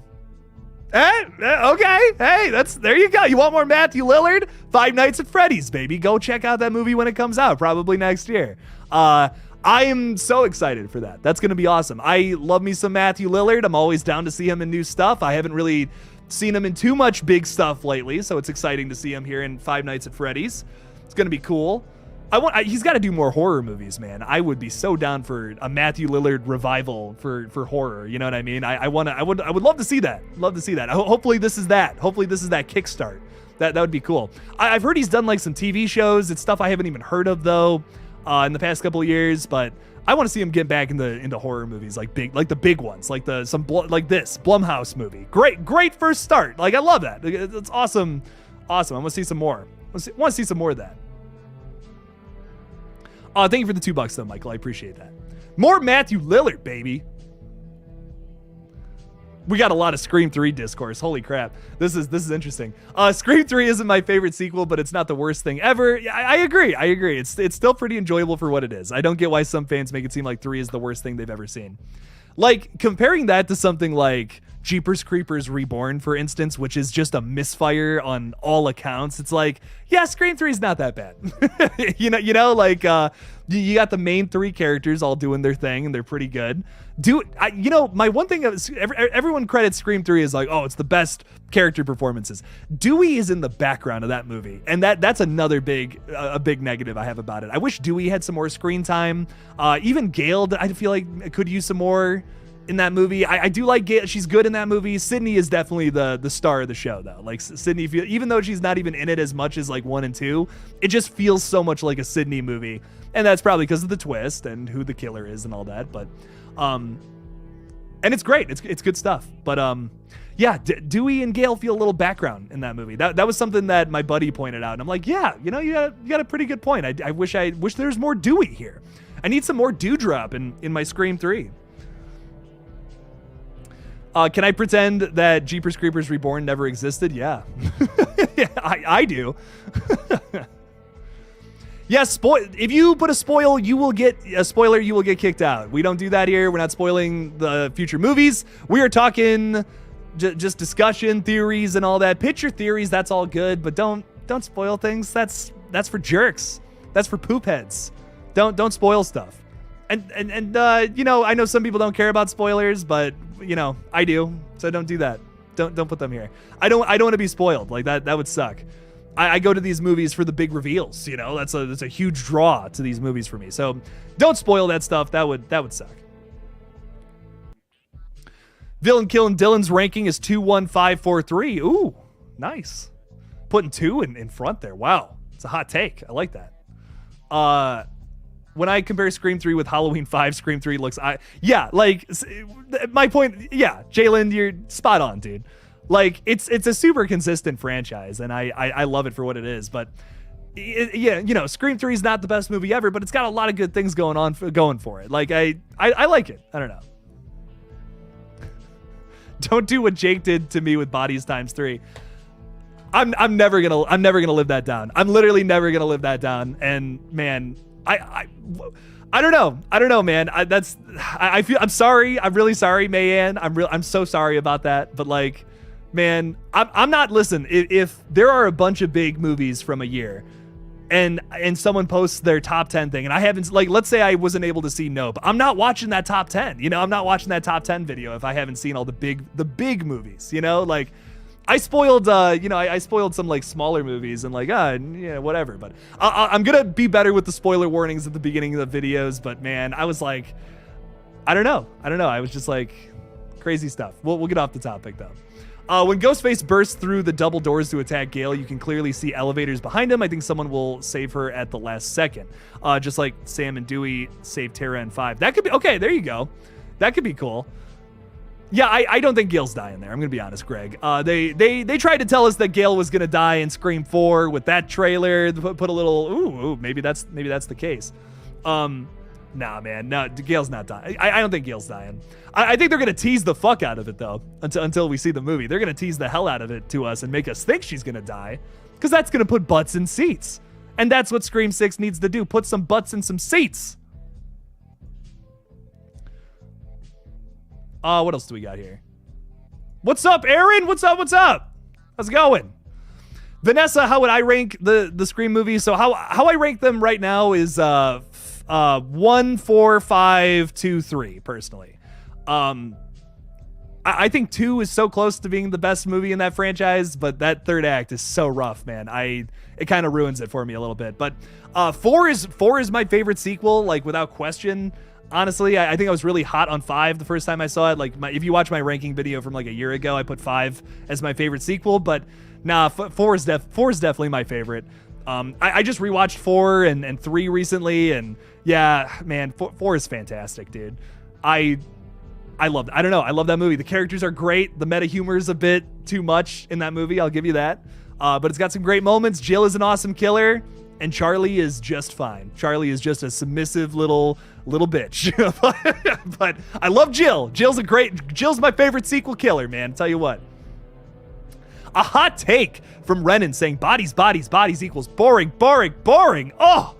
Okay, hey, there you go. You want more Matthew Lillard? Five Nights at Freddy's, baby. Go check out that movie when it comes out, probably next year. I am so excited for that. That's going to be awesome. I love me some Matthew Lillard. I'm always down to see him in new stuff. I haven't really seen him in too much big stuff lately, so it's exciting to see him here in Five Nights at Freddy's. It's going to be cool. He's got to do more horror movies, man. I would be so down for a Matthew Lillard revival for horror. You know what I mean? I would love to see that. Love to see that. Hopefully this is that. Hopefully this is that kickstart. That would be cool. I've heard he's done like some TV shows. It's stuff I haven't even heard of though. In the past couple of years, but I want to see him get back into horror movies, like the big ones, like this Blumhouse movie. Great first start. Like I love that. It's awesome. I want to see some more. I want to see some more of that. Thank you for the $2 though, Michael. I appreciate that. More Matthew Lillard, baby. We got a lot of Scream 3 discourse. Holy crap. This is interesting. Scream 3 isn't my favorite sequel, but it's not the worst thing ever. I agree. It's still pretty enjoyable for what it is. I don't get why some fans make it seem like 3 is the worst thing they've ever seen. Like, comparing that to something like Jeepers Creepers Reborn, for instance, which is just a misfire on all accounts. It's like, yeah, Scream 3 is not that bad. you know, like you got the main three characters all doing their thing, and they're pretty good. My one thing is everyone credits Scream 3 as like, oh, it's the best character performances. Dewey is in the background of that movie, and that's another big negative I have about it. I wish Dewey had some more screen time. Even Gale, I feel like could use some more in that movie. I do like Gale. She's good in that movie. Sydney is definitely the star of the show, though. Like Sydney, even though she's not even in it as much as like 1 and 2, it just feels so much like a Sydney movie, and that's probably because of the twist and who the killer is and all that. But and it's great. It's good stuff. But yeah, Dewey and Gale feel a little background in that movie. That was something that my buddy pointed out, and I'm like, yeah, you got a pretty good point. I wish there's more Dewey here. I need some more Dewdrop in my Scream 3. Can I pretend that Jeepers Creepers Reborn never existed? Yeah. Yeah, I do. Yes, if you put a spoiler, you will get kicked out. We don't do that here. We're not spoiling the future movies. We are talking just discussion, theories, and all that. Pitch your theories, that's all good, but don't spoil things. That's for jerks. That's for poop heads. Don't spoil stuff. And I know some people don't care about spoilers, but I do. So don't do that. Don't put them here. I don't want to be spoiled. Like that would suck. I go to these movies for the big reveals. That's a huge draw to these movies for me. So don't spoil that stuff. That would suck. Villain Killing Dylan's ranking is 21543. Ooh, nice. Putting 2 in front there. Wow, it's a hot take. I like that. When I compare Scream 3 with Halloween 5, Scream 3 looks... my point... Yeah, Jalen, you're spot on, dude. Like, it's a super consistent franchise, and I love it for what it is, but... Scream 3 is not the best movie ever, but it's got a lot of good things going for it. Like, I like it. I don't know. Don't do what Jake did to me with Bodies Times 3. I'm never gonna live that down. I'm literally never gonna live that down, and man... I don't know, man. I'm sorry. I'm really sorry, Mayanne. I'm so sorry about that. But like, man, I'm not, listen, if there are a bunch of big movies from a year and someone posts their top 10 thing and I haven't, like, let's say I wasn't able to see Nope. I'm not watching that top 10, I'm not watching that top 10 video if I haven't seen all the big movies, like, I spoiled, I spoiled some like smaller movies and like, whatever. But I'm gonna be better with the spoiler warnings at the beginning of the videos. But man, I was like, I don't know. I was just like, crazy stuff. We'll get off the topic though. When Ghostface bursts through the double doors to attack Gale, you can clearly see elevators behind him. I think someone will save her at the last second, just like Sam and Dewey saved Tara in 5. That could be okay. There you go. That could be cool. Yeah, I don't think Gale's dying there. I'm gonna be honest, Greg. They tried to tell us that Gale was gonna die in Scream 4 with that trailer. Put a little ooh, maybe that's the case. Nah, man, no, Gale's not dying. I don't think Gale's dying. I think they're gonna tease the fuck out of it though until we see the movie. They're gonna tease the hell out of it to us and make us think she's gonna die, because that's gonna put butts in seats, and that's what Scream 6 needs to do. Put some butts in some seats. What else do we got here? What's up, Aaron? What's up? How's it going? Vanessa, how would I rank the Scream movies? So how I rank them right now is 1, 4, 5, 2, 3, personally. I think 2 is so close to being the best movie in that franchise, but that third act is so rough, man. It kind of ruins it for me a little bit. But 4 is my favorite sequel, like without question. Honestly, I think I was really hot on 5 the first time I saw it. Like, if you watch my ranking video from like a year ago, I put 5 as my favorite sequel. But nah, 4 is definitely my favorite. I just rewatched 4 and 3 recently, and yeah, man, 4 is fantastic, dude. I love it. I don't know. I love that movie. The characters are great. The meta humor is a bit too much in that movie. I'll give you that. But it's got some great moments. Jill is an awesome killer, and Charlie is just fine. Charlie is just a submissive little bitch. But I love Jill. Jill's my favorite sequel killer, man. I'll tell you what. A hot take from Renan saying bodies equals boring. Oh,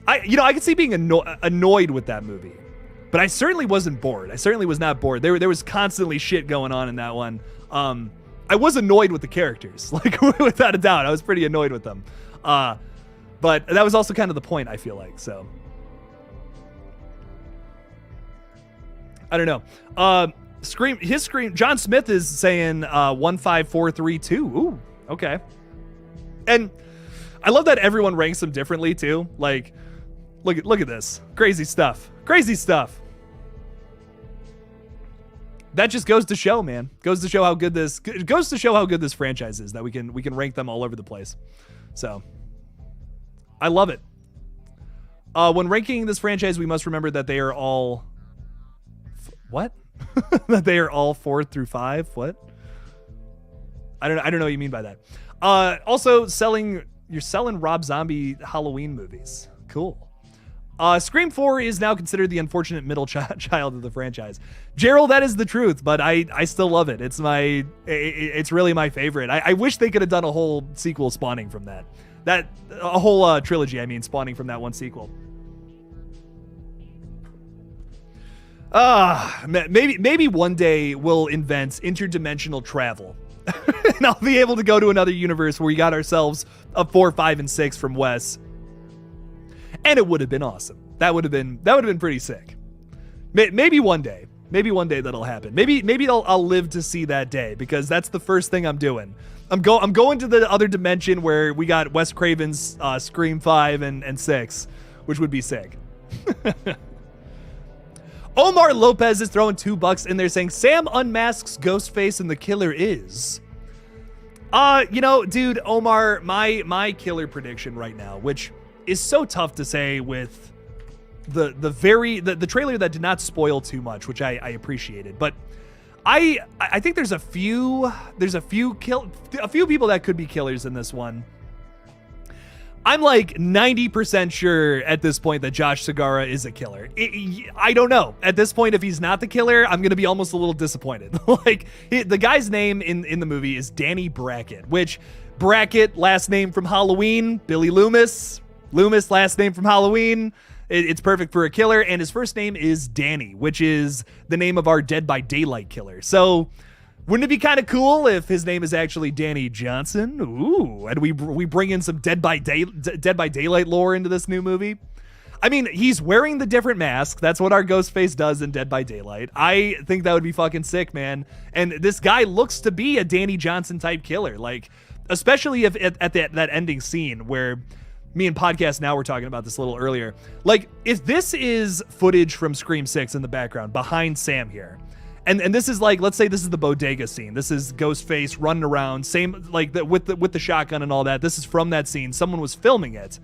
I can see being annoyed with that movie. But I certainly wasn't bored. I certainly was not bored. There was constantly shit going on in that one. I was annoyed with the characters, like without a doubt. I was pretty annoyed with them. But that was also kind of the point, I feel like. So I don't know. Scream. John Smith is saying 15432. Ooh, okay. And I love that everyone ranks them differently too. Like, look at this. Crazy stuff. Crazy stuff. That just goes to show, man. Goes to show how good this franchise is, that we can rank them all over the place. So I love it. When ranking this franchise, we must remember that they are all what? That they are all 4 through 5. What? I don't know what you mean by that. Also you're selling Rob Zombie Halloween movies. Cool. Scream 4 is now considered the unfortunate middle child of the franchise. Gerald, that is the truth, but I still love it. It's really my favorite. I wish they could have done a whole sequel spawning from that. A whole trilogy, spawning from that one sequel. Maybe one day we'll invent interdimensional travel. And I'll be able to go to another universe where we got ourselves a 4, 5, and 6 from Wes. And it would have been awesome. That would have been pretty sick. Maybe one day that'll happen. Maybe I'll live to see that day, because that's the first thing I'm doing. I'm going to the other dimension where we got Wes Craven's Scream 5 and 6, which would be sick. Omar Lopez is throwing $2 in there saying Sam unmasks Ghostface and the killer is. Dude, Omar, my killer prediction right now, which is so tough to say with the trailer that did not spoil too much, which I appreciated, but I think there's a few people that could be killers in this one. I'm like 90% sure at this point that Josh Segarra is a killer. I don't know. At this point, if he's not the killer, I'm going to be almost a little disappointed. Like, the guy's name in the movie is Danny Brackett, which Brackett, last name from Halloween, Billy Loomis. Loomis, last name from Halloween. It's perfect for a killer. And his first name is Danny, which is the name of our Dead by Daylight killer. So wouldn't it be kind of cool if his name is actually Danny Johnson? Ooh, and we bring in some Dead by Daylight lore into this new movie. He's wearing the different mask. That's what our Ghostface does in Dead by Daylight. I think that would be fucking sick, man. And this guy looks to be a Danny Johnson type killer. Like, especially if at that ending scene where me and Podcast Now were talking about this a little earlier. Like, if this is footage from Scream 6 in the background behind Sam here, and this is like, let's say this is the bodega scene. This is Ghostface running around, same like with the shotgun and all that. This is from that scene. Someone was filming it.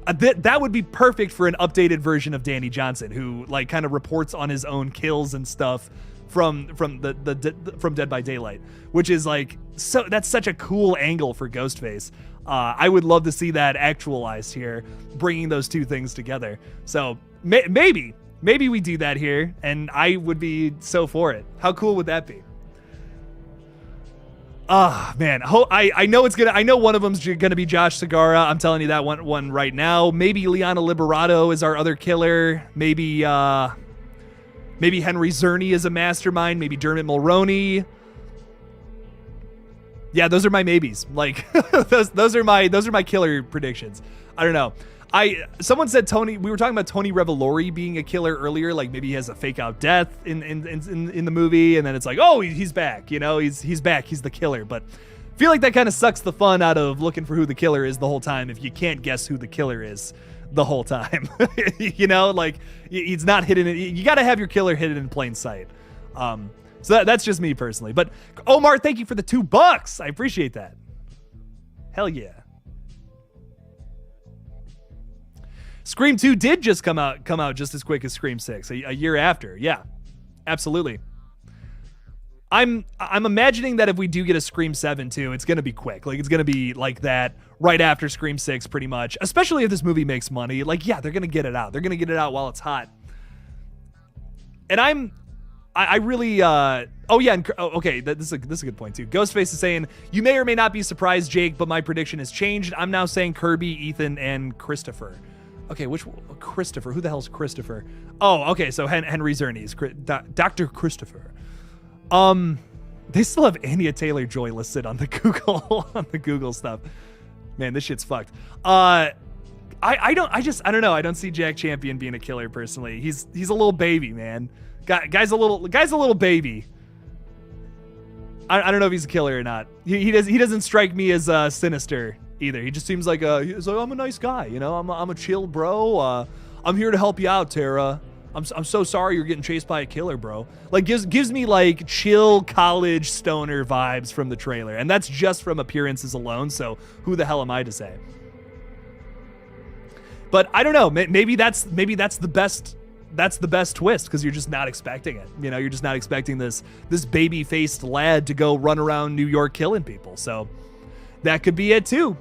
That would be perfect for an updated version of Danny Johnson, who like kind of reports on his own kills and stuff from Dead by Daylight, which is like, so that's such a cool angle for Ghostface. I would love to see that actualized here, bringing those two things together. So maybe we do that here, and I would be so for it. How cool would that be? Man, I know I know one of them's gonna be Josh Segarra. I'm telling you that one right now. Maybe Liana Liberato is our other killer. Maybe Henry Zerny is a mastermind. Maybe Dermot Mulroney. Yeah, those are my maybes. Like those are my killer predictions. I don't know. Someone said Tony. We were talking about Tony Revolori being a killer earlier. Like maybe he has a fake out death in the movie, and then it's like, oh, he's back. He's back. He's the killer. But I feel like that kind of sucks the fun out of looking for who the killer is the whole time if you can't guess who the killer is the whole time. Like he's not hidden. You got to have your killer hidden in plain sight. So that's just me personally. But Omar, thank you for the $2. I appreciate that. Hell yeah. Scream 2 did just come out just as quick as Scream 6, a year after. Yeah, absolutely. I'm imagining that if we do get a Scream 7 too, it's going to be quick. Like, it's going to be like that right after Scream 6 pretty much, especially if this movie makes money. Like, yeah, they're going to get it out. They're going to get it out while it's hot. And I really, okay, this is a good point too. Ghostface is saying, you may or may not be surprised, Jake, but my prediction has changed. I'm now saying Kirby, Ethan, and Christopher. Okay, which Christopher? Who the hell's Christopher? Oh, okay, so Henry Zernies, Dr. Christopher. They still have Anya Taylor-Joy listed on the Google stuff. Man, this shit's fucked. I don't know. I don't see Jack Champion being a killer personally. He's a little baby, man. Guy's a little baby. I don't know if he's a killer or not. He doesn't strike me as sinister either. He just seems like I'm a nice guy, you know. I'm a chill bro. I'm here to help you out, Tara. I'm so sorry you're getting chased by a killer, bro. Like gives me like chill college stoner vibes from the trailer, and that's just from appearances alone. So who the hell am I to say? But I don't know. Maybe that's the best. That's the best twist because you're just not expecting it. You know, you're just not expecting this baby-faced lad to go run around New York killing people. So that could be it too.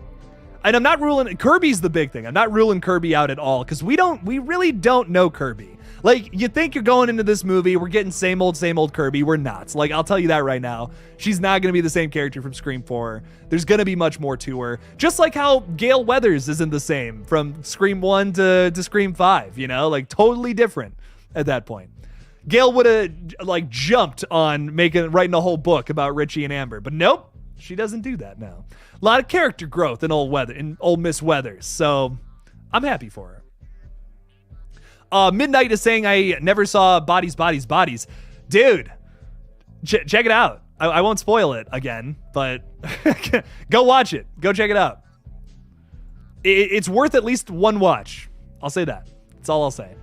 And I'm not ruling Kirby's the big thing. I'm not ruling Kirby out at all because we really don't know Kirby. Like, you think you're going into this movie, we're getting same old Kirby. We're not. Like, I'll tell you that right now. She's not going to be the same character from Scream 4. There's going to be much more to her. Just like how Gale Weathers isn't the same from Scream 1 to Scream 5, you know? Like, totally different at that point. Gale would have, like, jumped on writing a whole book about Richie and Amber. But nope, she doesn't do that now. A lot of character growth in old Miss Weathers. So, I'm happy for her. Midnight is saying I never saw Bodies. Dude, check it out. I won't spoil it again, but go watch it. Go check it out. It's worth at least one watch. I'll say that. That's all I'll say.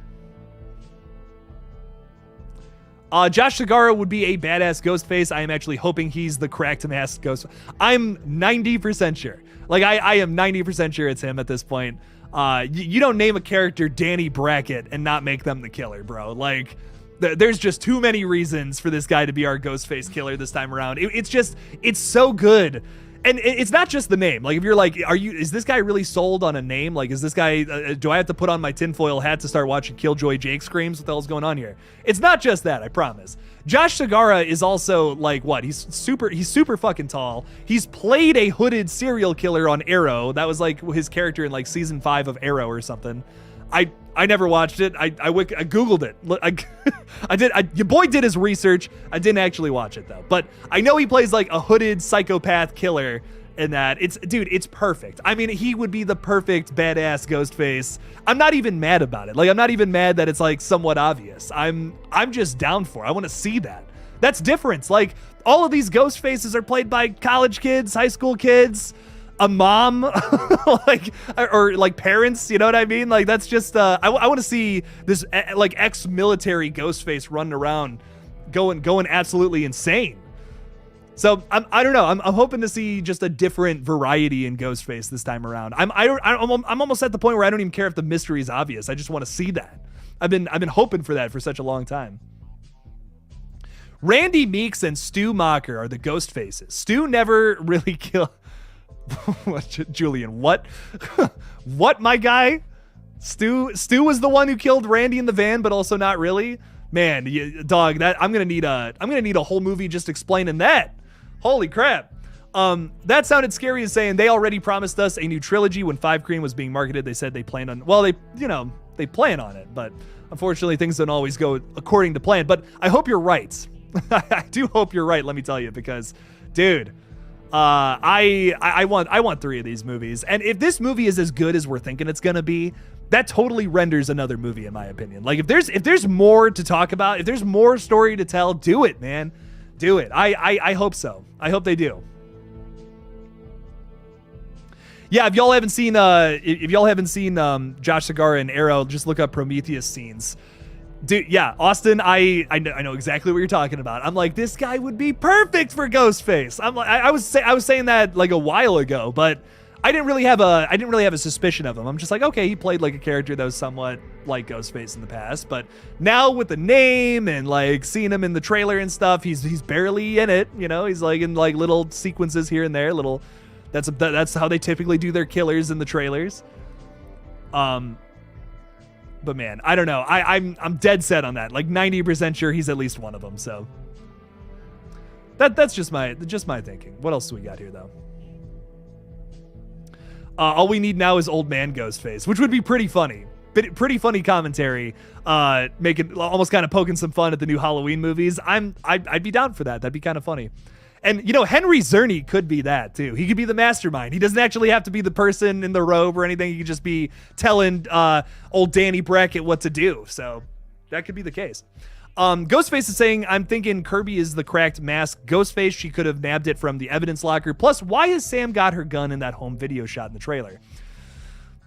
Josh Segarra would be a badass Ghostface. I am actually hoping he's the cracked mask Ghost. I'm 90% sure. Like, I am 90% sure it's him at this point. You don't name a character Danny Brackett and not make them the killer, bro. Like, there's just too many reasons for this guy to be our Ghostface killer this time around. It's so good. And it's not just the name. Like, if you're like, is this guy really sold on a name? Like, is this guy, do I have to put on my tinfoil hat to start watching Killjoy Jake Screams? What the hell's going on here? It's not just that, I promise. Josh Segarra is also like, what? He's super fucking tall. He's played a hooded serial killer on Arrow. That was like his character in like season 5 of Arrow or something. I never watched it. I Googled it. Your boy did his research. I didn't actually watch it though. But I know he plays like a hooded psychopath killer in that. It's perfect. I mean, he would be the perfect badass Ghostface. I'm not even mad about it. Like, I'm not even mad that it's like somewhat obvious. I'm just down for it. I want to see that. That's different. Like, all of these Ghostfaces are played by college kids, high school kids, a mom, or like parents, you know what I mean? Like, that's just, I want to see this like ex-military Ghostface running around going absolutely insane. So I don't know. I'm hoping to see just a different variety in Ghostface this time around. I'm almost at the point where I don't even care if the mystery is obvious. I just want to see that. I've been hoping for that for such a long time. Randy Meeks and Stu Macher are the Ghostfaces. Stu never really killed. Julian, what? What, my guy? Stu was the one who killed Randy in the van, but also not really. Man, dog, that I'm gonna need a whole movie just explaining that. Holy crap. That sounded scary as saying they already promised us a new trilogy when 5 Cream was being marketed. They said they planned on, well, they plan on it, but unfortunately things don't always go according to plan. But I hope you're right. I do hope you're right, let me tell you, because, dude, I want 3 of these movies. And if this movie is as good as we're thinking it's gonna be, that totally renders another movie, in my opinion. Like, if there's more to talk about, if there's more story to tell, do it, man. Do it. I hope so. I hope they do. Yeah, if y'all haven't seen Josh Segarra and Arrow, just look up Prometheus scenes. Dude, yeah, Austin, I know exactly what you're talking about. I'm like, this guy would be perfect for Ghostface. I'm like, I was saying that like a while ago, but I didn't really have a suspicion of him. I'm just like, okay, he played like a character that was somewhat like Ghostface in the past, but now with the name and like seeing him in the trailer and stuff, he's barely in it. You know, he's like in like little sequences here and there. Little, that's how they typically do their killers in the trailers. But man, I don't know. I'm dead set on that. Like 90% sure he's at least one of them. So that's just my thinking. What else do we got here though? All we need now is old man Ghostface, which would be pretty funny. Pretty funny commentary, making almost kind of poking some fun at the new Halloween movies. I'd be down for that. That'd be kind of funny. And Henry Czerny could be that too. He could be the mastermind. He doesn't actually have to be the person in the robe or anything. He could just be telling old Danny Brackett what to do. So that could be the case. Ghostface is saying, I'm thinking Kirby is the cracked mask Ghostface. She could have nabbed it from the evidence locker. Plus, why has Sam got her gun in that home video shot in the trailer?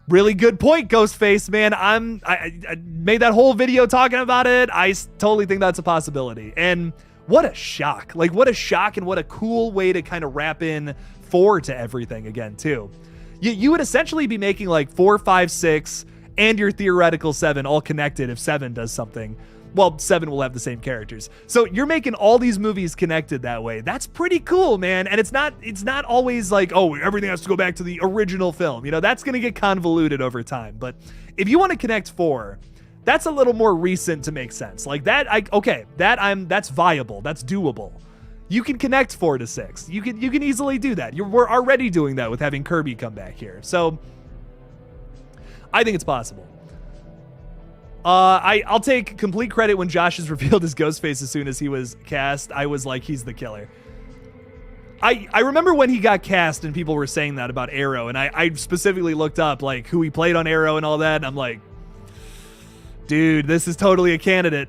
Really good point, Ghostface, man. I made that whole video talking about it. I totally think that's a possibility. And what a shock. Like, what a shock and what a cool way to kind of wrap in 4 to everything again, too. You would essentially be making like 4, 5, 6, and your theoretical 7 all connected if 7 does something. Well, 7 will have the same characters. So you're making all these movies connected that way. That's pretty cool, man. And it's not always like, oh, everything has to go back to the original film. That's going to get convoluted over time. But if you want to connect 4, that's a little more recent to make sense. Like that, that's viable. That's doable. You can connect 4 to 6. You can easily do that. We're already doing that with having Kirby come back here. So I think it's possible. I'll take complete credit when Josh is revealed as Ghostface as soon as he was cast. I was like, he's the killer. I remember when he got cast and people were saying that about Arrow, and I specifically looked up like who he played on Arrow and all that, and I'm like, dude, this is totally a candidate.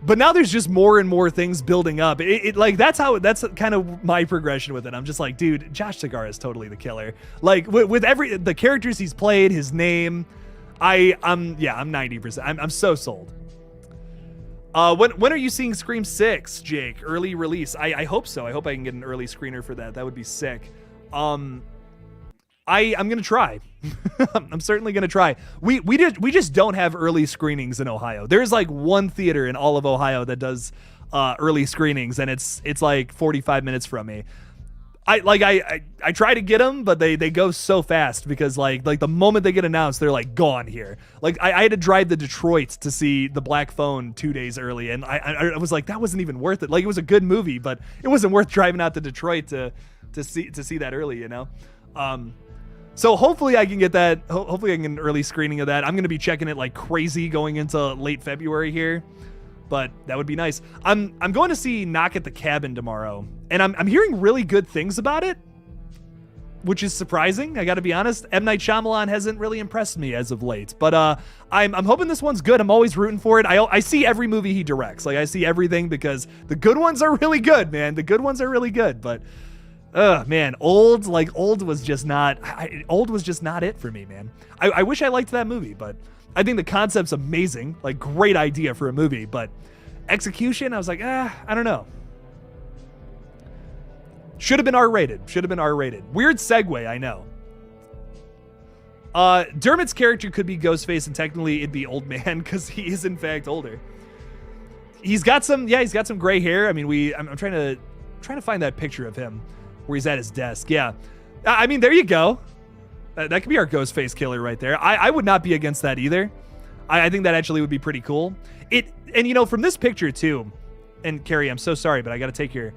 But now there's just more and more things building up. That's kind of my progression with it. I'm just like, dude, Josh Segarra is totally the killer. Like with the characters he's played, his name, I'm 90%. I'm so sold. When are you seeing Scream 6, Jake? Early release? I hope so. I hope I can get an early screener for that. That would be sick. I'm gonna try. I'm certainly gonna try. We just don't have early screenings in Ohio. There's like one theater in all of Ohio that does early screenings, and it's like 45 minutes from me. I try to get them, but they go so fast because like the moment they get announced, they're like gone here. Like I had to drive to Detroit to see The Black Phone 2 days early, and I was like, that wasn't even worth it. Like it was a good movie, but it wasn't worth driving out to Detroit to see that early, So hopefully I can get that. Hopefully I can get an early screening of that. I'm gonna be checking it like crazy going into late February here. But that would be nice. I'm going to see Knock at the Cabin tomorrow, and I'm hearing really good things about it, which is surprising. I got to be honest. M. Night Shyamalan hasn't really impressed me as of late, but I'm hoping this one's good. I'm always rooting for it. I see every movie he directs. Like I see everything because the good ones are really good, man. The good ones are really good, but man, Old was just not it for me, man. I wish I liked that movie, but I think the concept's amazing, like great idea for a movie, but execution, I was like, I don't know. Should have been R-rated. Weird segue, I know. Dermot's character could be Ghostface, and technically it'd be Old Man because he is in fact older. He's got some gray hair. I mean, I'm trying to find that picture of him where he's at his desk. Yeah, I mean, there you go. That could be our Ghostface killer right there. I would not be against that either. I think that actually would be pretty cool. And from this picture too, and Carrie, I'm so sorry, but I gotta take your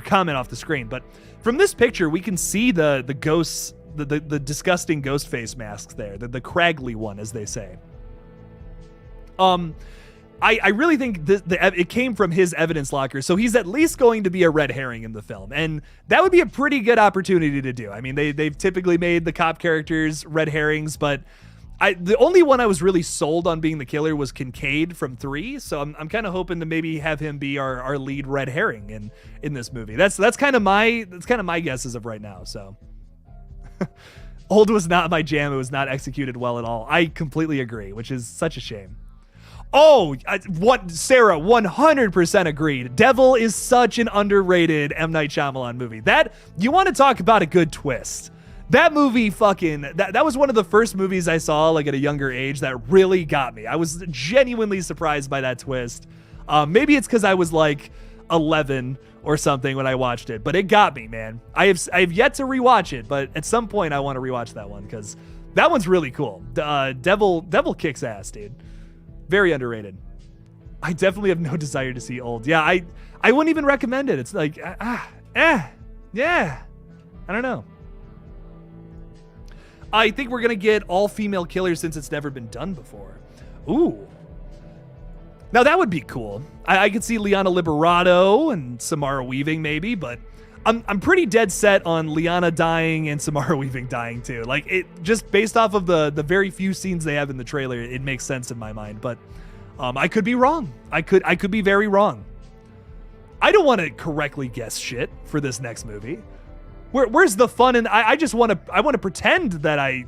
comment off the screen. But from this picture, we can see the ghosts, the disgusting Ghostface masks there, the Cragley one, as they say. I really think it came from his evidence locker, so he's at least going to be a red herring in the film, and that would be a pretty good opportunity to do. I mean, they've typically made the cop characters red herrings, but the only one I was really sold on being the killer was Kincaid from 3, so I'm kind of hoping to maybe have him be our lead red herring in this movie. That's kind of my guess as of right now. So Old was not my jam. It was not executed well at all. I completely agree, which is such a shame. Oh, Sarah, 100% agreed. Devil is such an underrated M. Night Shyamalan movie. That, you want to talk about a good twist. That movie that was one of the first movies I saw like at a younger age that really got me. I was genuinely surprised by that twist. Maybe it's because I was like 11 or something when I watched it, but it got me, man. I have yet to rewatch it, but at some point I want to rewatch that one because that one's really cool. Devil kicks ass, dude. Very underrated. I definitely have no desire to see Old. Yeah, I wouldn't even recommend it. It's like, yeah. I don't know. I think we're gonna get all female killers since it's never been done before. Ooh. Now that would be cool. I could see Liana Liberato and Samara Weaving maybe, but I'm pretty dead set on Liana dying and Samara Weaving dying too. Like, it just based off of the very few scenes they have in the trailer, it makes sense in my mind. But I could be wrong. I could be very wrong. I don't want to correctly guess shit for this next movie. Where's the fun? And I want to pretend that I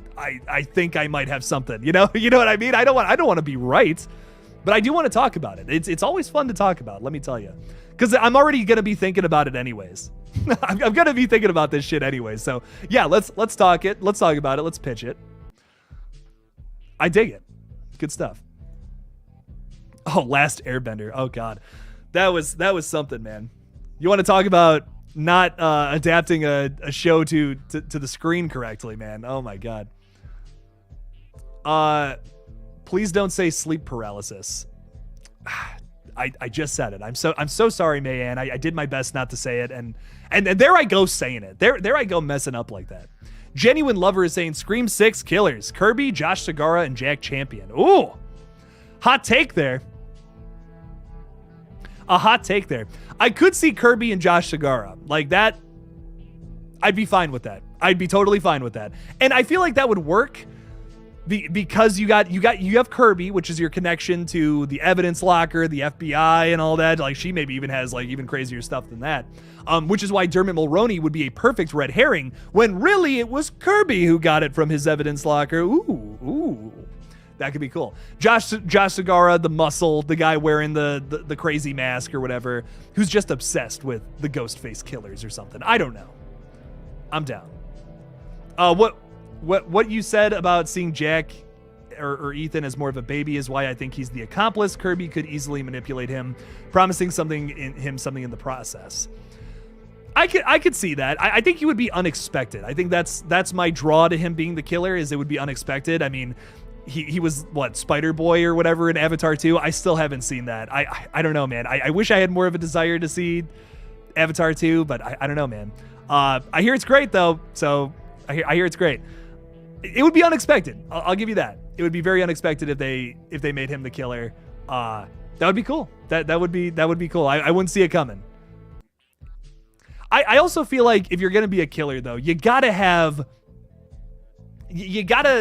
think I might have something. You know what I mean? I don't want to be right. But I do want to talk about it. It's always fun to talk about, let me tell you. Because I'm already going to be thinking about it anyways. I'm going to be thinking about this shit anyways. So, yeah, let's talk it. Let's talk about it. Let's pitch it. I dig it. Good stuff. Oh, Last Airbender. Oh, God. That was something, man. You want to talk about not adapting a show to the screen correctly, man. Oh, my God. Please don't say sleep paralysis. I just said it. I'm so sorry, Mayanne. I did my best not to say it, and there I go saying it. There I go messing up like that. Genuine Lover is saying Scream 6 killers: Kirby, Josh Segura, and Jack Champion. Ooh, hot take there. A hot take there. I could see Kirby and Josh Segura like that. I'd be fine with that. I'd be totally fine with that, and I feel like that would work. Because you have Kirby, which is your connection to the evidence locker, the FBI, and all that. Like, she maybe even has like even crazier stuff than that. Which is why Dermot Mulroney would be a perfect red herring when really it was Kirby who got it from his evidence locker. Ooh, that could be cool. Josh Segura, the muscle, the guy wearing the crazy mask or whatever, who's just obsessed with the Ghostface killers or something. I don't know. I'm down. What you said about seeing Jack or Ethan as more of a baby is why I think he's the accomplice. Kirby could easily manipulate him, promising something in the process. I could see that. I think he would be unexpected. I think that's my draw to him being the killer, is it would be unexpected. I mean, he was what, Spider-Boy or whatever in Avatar 2. I still haven't seen that. I don't know, man. I wish I had more of a desire to see Avatar 2, but I don't know, man. I hear it's great though, so I hear it's great. It would be unexpected. I'll give you that. It would be very unexpected if they made him the killer. That would be cool. That would be cool. I wouldn't see it coming. I also feel like if you're gonna be a killer though, you gotta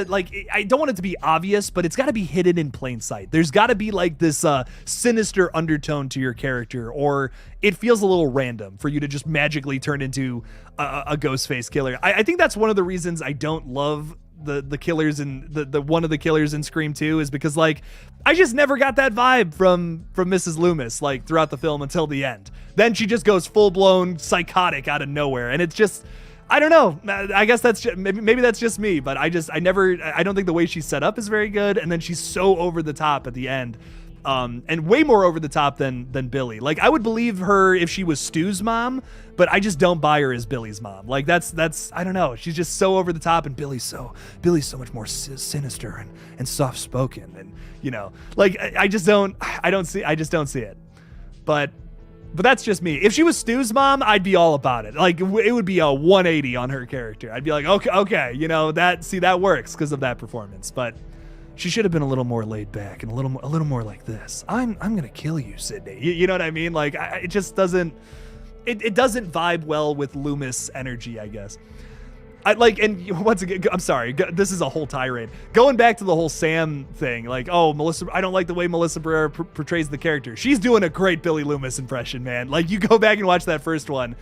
like, I don't want it to be obvious, but it's gotta be hidden in plain sight. There's gotta be like this sinister undertone to your character, or it feels a little random for you to just magically turn into a Ghostface killer. I think that's one of the reasons I don't love the killers in the one of the killers in Scream 2, is because like I just never got that vibe from Mrs. Loomis like throughout the film until the end. Then she just goes full-blown psychotic out of nowhere, and it's just, I don't know. I guess that's just, maybe that's just me, but I don't think the way she's set up is very good, and then she's so over the top at the end. And way more over the top than Billy. Like, I would believe her if she was Stu's mom, but I just don't buy her as Billy's mom. Like, that's I don't know. She's just so over the top, and Billy's so much more sinister and soft spoken, and you know, like I just don't see it. But that's just me. If she was Stu's mom, I'd be all about it. Like, it would be a 180 on her character. I'd be like, okay, you know, that works because of that performance, but she should have been a little more laid back and a little more like this. I'm gonna kill you, Sydney. You know what I mean? Like, it just doesn't. It doesn't vibe well with Loomis energy, I guess. And once again, I'm sorry, this is a whole tirade. Going back to the whole Sam thing, like, oh, Melissa, I don't like the way Melissa Barrera portrays the character. She's doing a great Billy Loomis impression, man. Like, you go back and watch that first one.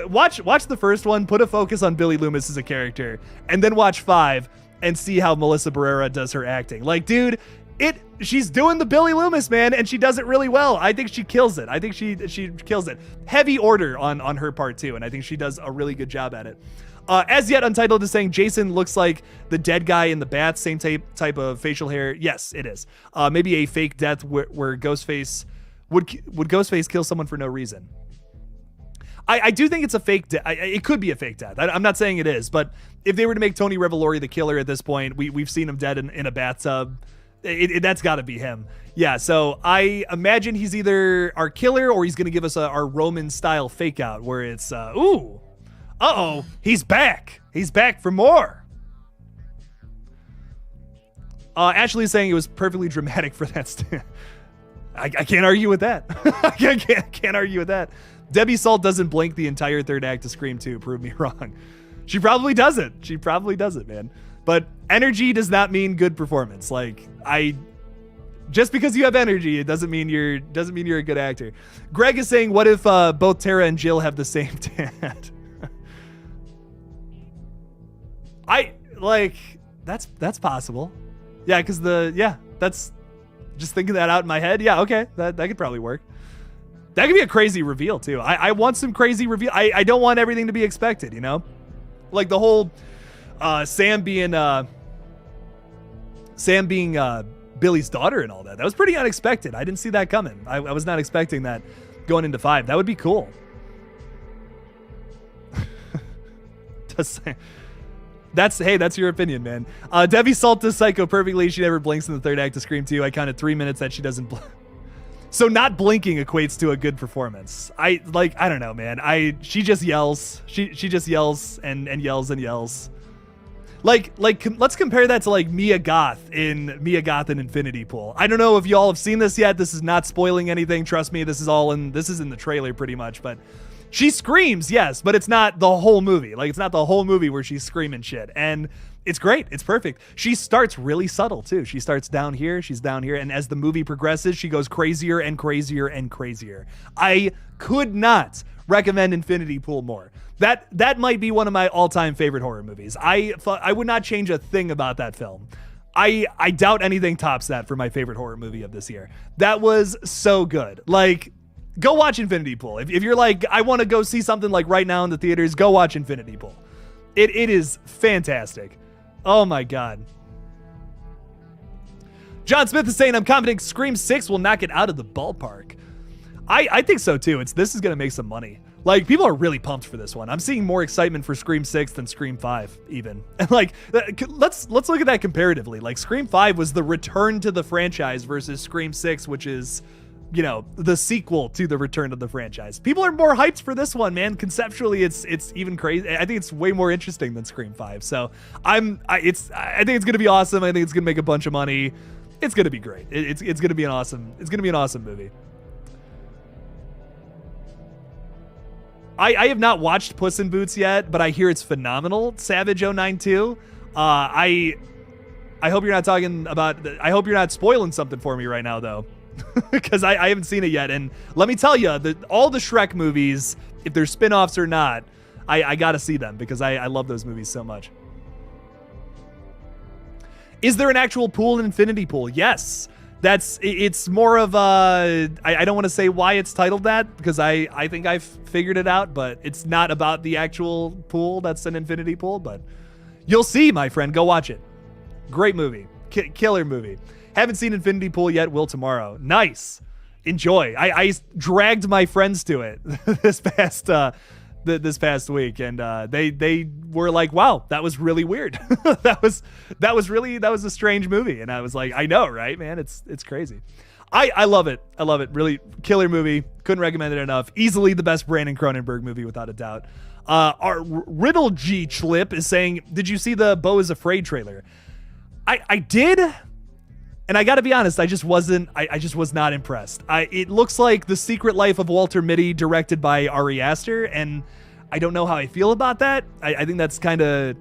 Watch the first one, put a focus on Billy Loomis as a character, and then watch 5 and see how Melissa Barrera does her acting. Like, dude, she's doing the Billy Loomis, man, and she does it really well. I think she kills it. I think she kills it. Heavy order on her part too, and I think she does a really good job at it. As Yet Untitled is saying Jason looks like the dead guy in the Bats, same type of facial hair. Yes, it is. Maybe a fake death where Ghostface would Ghostface kill someone for no reason. I do think it's a fake death. It could be a fake death. I'm not saying it is, but if they were to make Tony Revolori the killer at this point, we've seen him dead in a bathtub. That's got to be him. Yeah, so I imagine he's either our killer or he's going to give us our Roman-style fake-out where it's, ooh, uh-oh, he's back. He's back for more. Ashley's saying it was perfectly dramatic for that. I can't argue with that. I can't argue with that. Debbie Salt doesn't blink the entire third act of Scream 2. Prove me wrong. She probably doesn't. She probably doesn't, man. But energy does not mean good performance. Like, just because you have energy, it doesn't mean you're a good actor. Greg is saying, what if both Tara and Jill have the same dad? That's possible. Yeah, because that's just thinking that out in my head. Yeah, okay, that could probably work. That could be a crazy reveal too. I want some crazy reveal. I don't want everything to be expected, you know? Like the whole Sam being Billy's daughter and all that. That was pretty unexpected. I didn't see that coming. I was not expecting that going into 5. That would be cool. That's your opinion, man. Debbie Salt does Psycho perfectly. She never blinks in the third act of Scream 2. I counted 3 minutes that she doesn't blink. So not blinking equates to a good performance. I don't know, man. She just yells. She just yells and yells and yells. Like let's compare that to like Mia Goth in Infinity Pool. I don't know if y'all have seen this yet. This is not spoiling anything. Trust me, this is in the trailer pretty much, but she screams, yes, but it's not the whole movie. Like, it's not the whole movie where she's screaming shit. And it's great. It's perfect. She starts really subtle, too. She starts down here. She's down here. And as the movie progresses, she goes crazier and crazier and crazier. I could not recommend Infinity Pool more. That might be one of my all-time favorite horror movies. I would not change a thing about that film. I doubt anything tops that for my favorite horror movie of this year. That was so good. Like, go watch Infinity Pool. If you're like, I want to go see something like right now in the theaters, go watch Infinity Pool. It is fantastic. Oh my God. John Smith is saying, I'm confident Scream 6 will knock it out of the ballpark. I think so too. This is going to make some money. Like, people are really pumped for this one. I'm seeing more excitement for Scream 6 than Scream 5 even. And like, let's look at that comparatively. Like, Scream 5 was the return to the franchise versus Scream 6, which is, you know, the sequel to the return of the franchise. People are more hyped for this one, man. Conceptually, it's even crazy. I think it's way more interesting than Scream 5. So I think it's gonna be awesome. I think it's gonna make a bunch of money. It's gonna be great. It's gonna be an awesome movie. I have not watched Puss in Boots yet, but I hear it's phenomenal. Savage 092. I hope you're not talking about. I hope you're not spoiling something for me right now, though. Because I haven't seen it yet, and let me tell you, all the Shrek movies, if they're spin-offs or not, I gotta see them because I love those movies so much. Is there an actual pool in Infinity Pool? Yes. It's more of a, I don't want to say why it's titled that because I think I've figured it out, but it's not about the actual pool that's an Infinity Pool, but you'll see, my friend. Go watch it. Great movie. Killer movie. Haven't seen Infinity Pool yet. Will tomorrow. Nice. Enjoy. I dragged my friends to it this past week, and they were like, "Wow, that was really weird. that was a strange movie." And I was like, "I know, right, man? It's crazy." I love it. I love it. Really killer movie. Couldn't recommend it enough. Easily the best Brandon Cronenberg movie without a doubt. Our Riddle G Chlip is saying, "Did you see the Beau is Afraid trailer?" I did. And I got to be honest, I just was not impressed. It looks like The Secret Life of Walter Mitty, directed by Ari Aster, and I don't know how I feel about that. I think that's kind of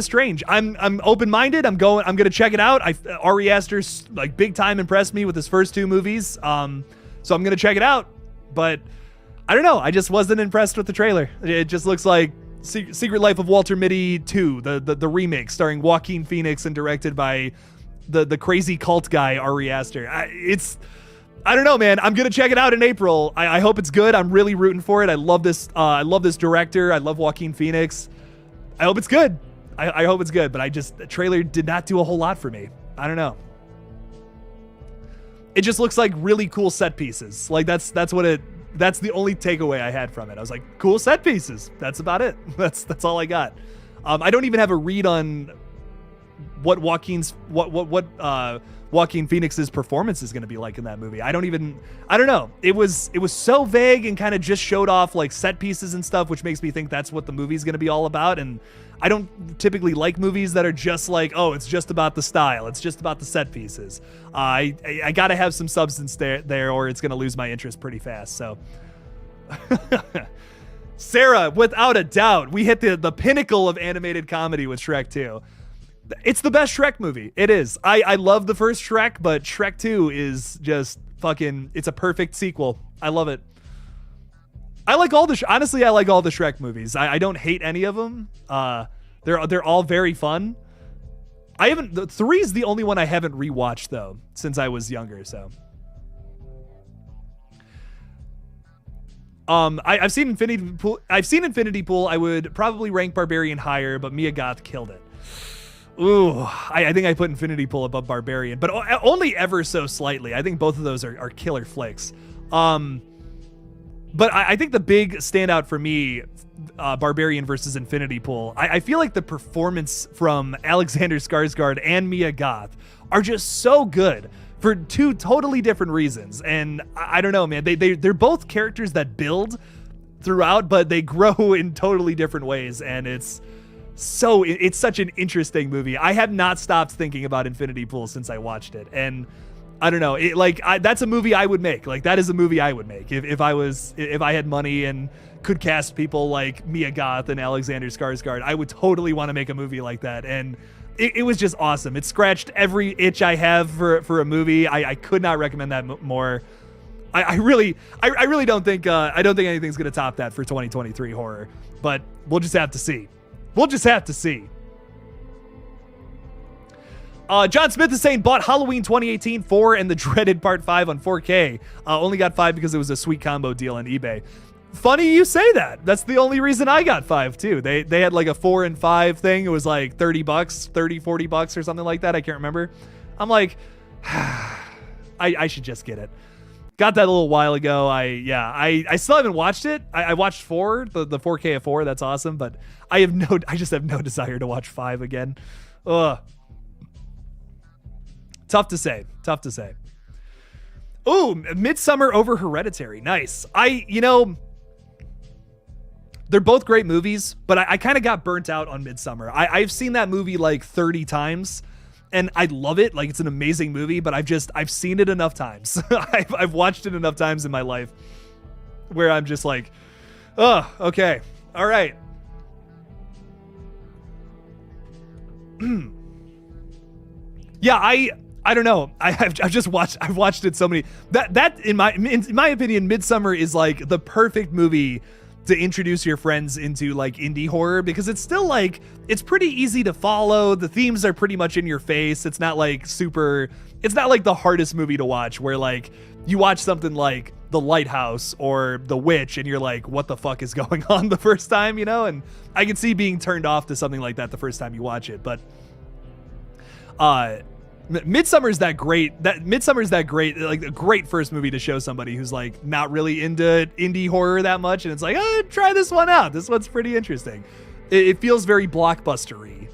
strange. I'm open-minded. I'm going to check it out. Ari Aster's like big time impressed me with his first 2 movies. So I'm going to check it out. But I don't know. I just wasn't impressed with the trailer. It just looks like Secret Life of Walter Mitty 2, the remake starring Joaquin Phoenix and directed by the crazy cult guy Ari Aster. I don't know, man. I'm gonna check it out in April. I hope it's good. I'm really rooting for it. I love this director. I love Joaquin Phoenix. I hope it's good. I hope it's good. But the trailer did not do a whole lot for me. I don't know. It just looks like really cool set pieces. Like that's the only takeaway I had from it. I was like, cool set pieces. That's about it. That's all I got. I don't even have a read on what Joaquin Phoenix's performance is going to be like in that movie. I don't know. It was so vague and kind of just showed off like set pieces and stuff, which makes me think that's what the movie's going to be all about. And I don't typically like movies that are just like, oh, it's just about the style, it's just about the set pieces. I got to have some substance there, or it's going to lose my interest pretty fast. So, Sarah, without a doubt, we hit the pinnacle of animated comedy with Shrek 2. It's the best Shrek movie. It is. I love the first Shrek, but Shrek 2 is just fucking, it's a perfect sequel. I love it. I like all the, honestly, I like all the Shrek movies. I don't hate any of them. They're all very fun. The 3 is the only one I haven't rewatched though, since I was younger, so. I've seen Infinity Pool. I would probably rank Barbarian higher, but Mia Goth killed it. Ooh, I think I put Infinity Pool above Barbarian, but only ever so slightly. I think both of those are killer flicks. But I think the big standout for me, Barbarian versus Infinity Pool, I feel like the performance from Alexander Skarsgård and Mia Goth are just so good for 2 totally different reasons. And I don't know, man, they're both characters that build throughout, but they grow in totally different ways. And it's such an interesting movie. I have not stopped thinking about Infinity Pool since I watched it. And I don't know, that's a movie I would make. Like, that is a movie I would make if I had money and could cast people like Mia Goth and Alexander Skarsgård. I would totally want to make a movie like that. And it was just awesome. It scratched every itch I have for a movie. I could not recommend that more. I really don't think anything's gonna top that for 2023 horror. But we'll just have to see. John Smith is saying bought Halloween 2018 4 and the dreaded Part 5 on 4K. Only got 5 because it was a sweet combo deal on eBay. Funny you say that. That's the only reason I got 5 too. They had like a 4 and 5 thing. It was like $30, $40 or something like that. I can't remember. I'm like, I should just get it. Got that a little while ago. I still haven't watched it. I watched 4, the 4K of 4. That's awesome. But I just have no desire to watch 5 again. Ugh. Tough to say. Ooh, Midsommar over Hereditary. Nice. They're both great movies, but I kind of got burnt out on Midsommar. I've seen that movie like 30 times and I love it. Like, it's an amazing movie, but I've seen it enough times. I've watched it enough times in my life where I'm just like, oh, okay. All right. Yeah, I don't know. I've watched it so many. That in my opinion, Midsommar is like the perfect movie to introduce your friends into like indie horror, because it's still like, it's pretty easy to follow. The themes are pretty much in your face. It's not like the hardest movie to watch where like you watch something like The Lighthouse or The Witch and you're like, what the fuck is going on the first time, you know? And I can see being turned off to something like that the first time you watch it. But Midsummer's that great, like a great first movie to show somebody who's like not really into indie horror that much, and it's like, oh, try this one out. This one's pretty interesting. It feels very blockbuster-y.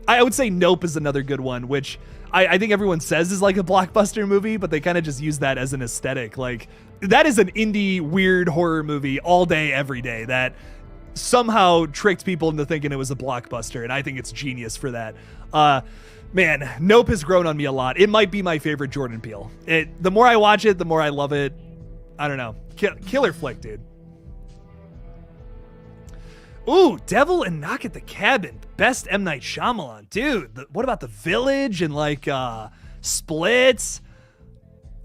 I would say Nope is another good one, which I think everyone says is like a blockbuster movie, but they kind of just use that as an aesthetic. Like, that is an indie weird horror movie all day, every day that somehow tricked people into thinking it was a blockbuster, and I think it's genius for that. Man, Nope has grown on me a lot. It might be my favorite Jordan Peele. The more I watch it, the more I love it. I don't know. Killer flick, dude. Ooh, Devil and Knock at the Cabin. Best M. Night Shyamalan. Dude, what about The Village and like Splits?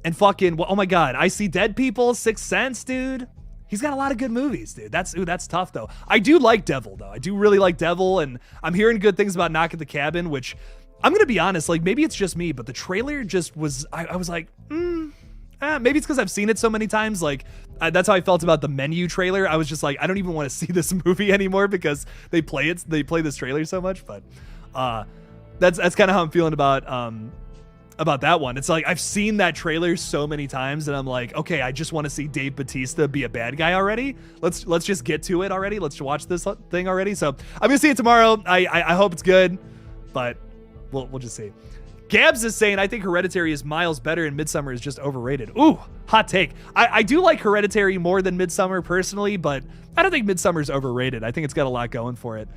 And fucking, oh my God, I See Dead People, Sixth Sense, dude. He's got a lot of good movies, dude. That's tough, though. I do like Devil, though. I do really like Devil, and I'm hearing good things about Knock at the Cabin, which, I'm going to be honest, like, maybe it's just me, but the trailer just was, I was like, maybe it's because I've seen it so many times. Like, that's how I felt about the Menu trailer. I was just like, I don't even want to see this movie anymore because they play this trailer so much. But that's kind of how I'm feeling about that one. It's like, I've seen that trailer so many times and I'm like, okay, I just want to see Dave Bautista be a bad guy already. Let's just get to it already. Let's watch this thing already. So I'm going to see it tomorrow. I hope it's good, but We'll just see. Gabs is saying, I think Hereditary is miles better and Midsommar is just overrated. Ooh, hot take. I do like Hereditary more than Midsommar personally, but I don't think Midsommar is overrated. I think it's got a lot going for it.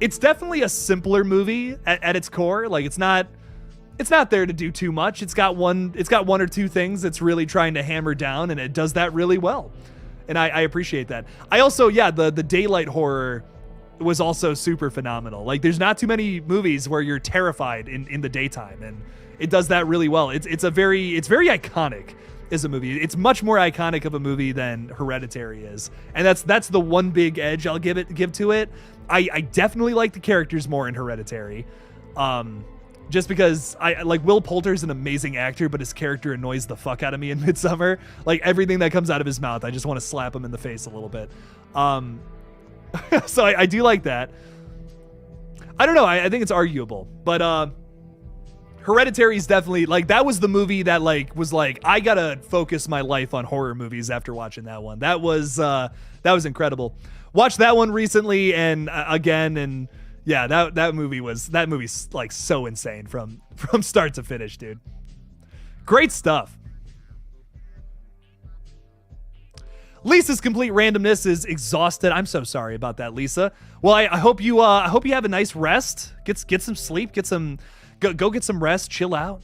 It's definitely a simpler movie at its core. Like it's not there to do too much. It's got one or two things it's really trying to hammer down, and it does that really well. And I appreciate that. I also, the daylight horror was also super phenomenal. Like there's not too many movies where you're terrified in the daytime, and it does that really well. It's very iconic as a movie. It's much more iconic of a movie than Hereditary is. And that's the one big edge I'll give to it. I definitely like the characters more in Hereditary. Just because I like Will Poulter's an amazing actor, but his character annoys the fuck out of me in Midsommar. Like everything that comes out of his mouth, I just want to slap him in the face a little bit. So I do like that. I don't know. I think it's arguable, but Hereditary is definitely like, that was the movie that like was like, I gotta focus my life on horror movies after watching that one. That was incredible. Watched that one recently and again, and yeah, that movie's like so insane from start to finish, dude. Great stuff. Lisa's complete randomness is exhausted. I'm so sorry about that, Lisa. Well, I hope you have a nice rest. Get some sleep. Go get some rest. Chill out.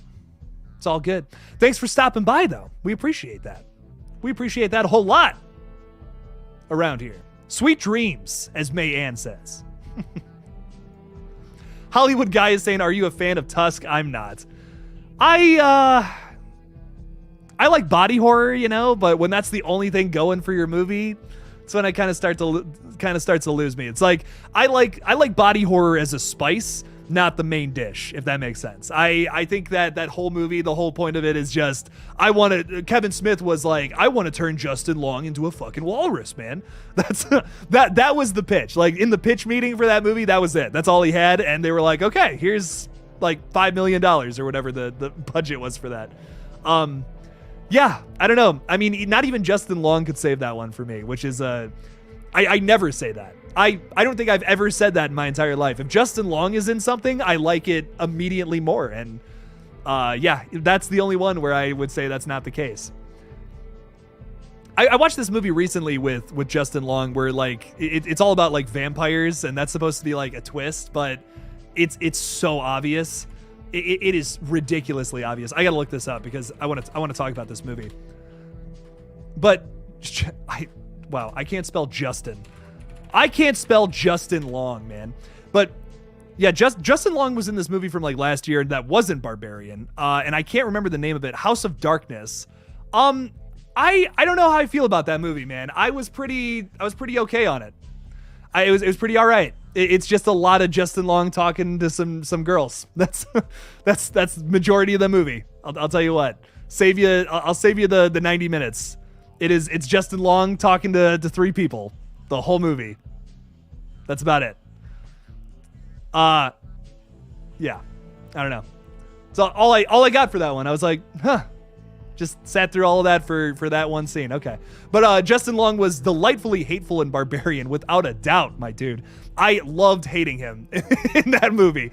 It's all good. Thanks for stopping by, though. We appreciate that. We appreciate that a whole lot around here. Sweet dreams, as May Ann says. Hollywood Guy is saying, "Are you a fan of Tusk?" I'm not. I like body horror, but when that's the only thing going for your movie, it's when I kind of starts to lose me. It's like I like body horror as a spice, not the main dish, if that makes sense. I think that whole movie, the whole point of it is just Kevin Smith was like, I want to turn Justin Long into a fucking walrus, man. That was the pitch. Like in the pitch meeting for that movie, that was it. That's all he had, and they were like, okay, here's like $5 million or whatever the budget was for that. Yeah, I don't know. I mean, not even Justin Long could save that one for me, which is I never say that. I don't think I've ever said that in my entire life. If Justin Long is in something, I like it immediately more. And yeah, that's the only one where I would say that's not the case. I watched this movie recently with Justin Long where like it's all about like vampires, and that's supposed to be like a twist, but it's so obvious. It is ridiculously obvious. I gotta look this up because I want to talk about this movie. But I can't spell Justin. I can't spell Justin Long, man. But yeah, Justin Long was in this movie from like last year that wasn't Barbarian, and I can't remember the name of it. House of Darkness. I don't know how I feel about that movie, man. I was pretty okay on it. It was pretty all right. It's just a lot of Justin Long talking to some girls. That's majority of the movie. I'll tell you what. I'll save you the 90 minutes. It's Justin Long talking to 3 people the whole movie. That's about it. Yeah. I don't know. So all I got for that one, I was like, huh. Just sat through all of that for that one scene. Okay. But Justin Long was delightfully hateful and barbarian, without a doubt, my dude. I loved hating him in that movie.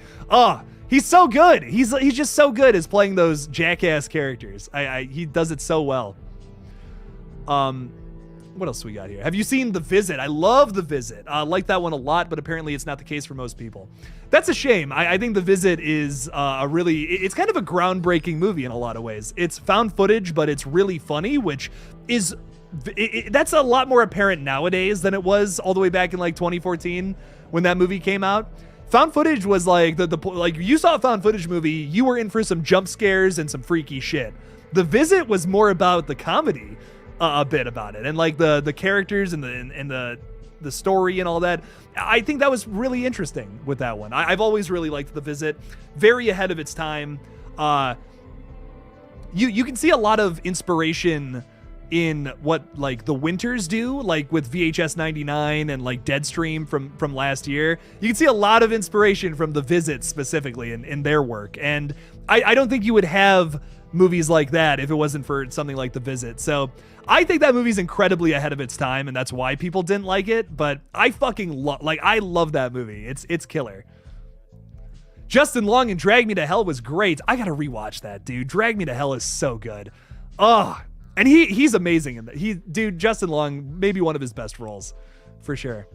He's so good. He's just so good as playing those jackass characters. He does it so well. What else we got here? Have you seen The Visit? I love The Visit. I like that one a lot, but apparently it's not the case for most people. That's a shame. I think The Visit is it's kind of a groundbreaking movie in a lot of ways. It's found footage, but it's really funny, which is, that's a lot more apparent nowadays than it was all the way back in like 2014 when that movie came out. Found footage was like like you saw a found footage movie, you were in for some jump scares and some freaky shit. The Visit was more about the comedy. A bit about it and like the characters and the story and all that. I think that was really interesting with that one. I've always really liked The Visit. Very ahead of its time. You can see a lot of inspiration in what like the Winters do, like with VHS 99 and like Deadstream from last year. You can see a lot of inspiration from The Visit specifically in their work, and I don't think you would have movies like that if it wasn't for something like The Visit. So I think that movie's incredibly ahead of its time, and that's why people didn't like it. But I fucking I love that movie. It's killer. Justin Long in Drag Me to Hell was great. I gotta rewatch that, dude. Drag Me to Hell is so good. Oh, and he's amazing in that. Dude, Justin Long, maybe one of his best roles, for sure.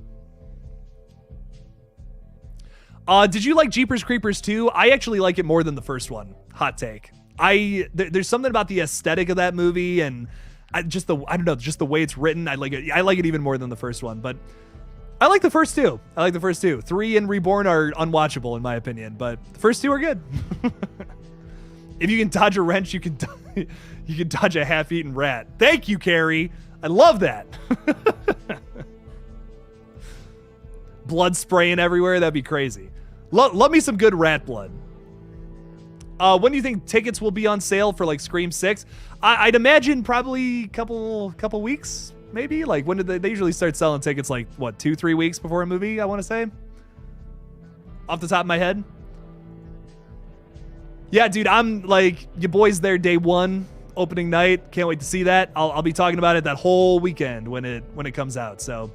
Did you like Jeepers Creepers 2? I actually like it more than the first one. Hot take. There's something about the aesthetic of that movie and I don't know, just the way it's written. I like it even more than the first one, but I like the first two. 3 and Reborn are unwatchable in my opinion, but the first two are good. If you can dodge a wrench, you can dodge a half-eaten rat. Thank you, Carrie. I love that. Blood spraying everywhere, that'd be crazy. Love me some good rat blood. When do you think tickets will be on sale for like Scream 6? I'd imagine probably couple weeks, maybe. Like when did they usually start selling tickets? Like what, 2-3 weeks before a movie? I want to say, off the top of my head. Yeah, dude, I'm like your boy's there day one, opening night. Can't wait to see that. I'll be talking about it that whole weekend when it comes out. So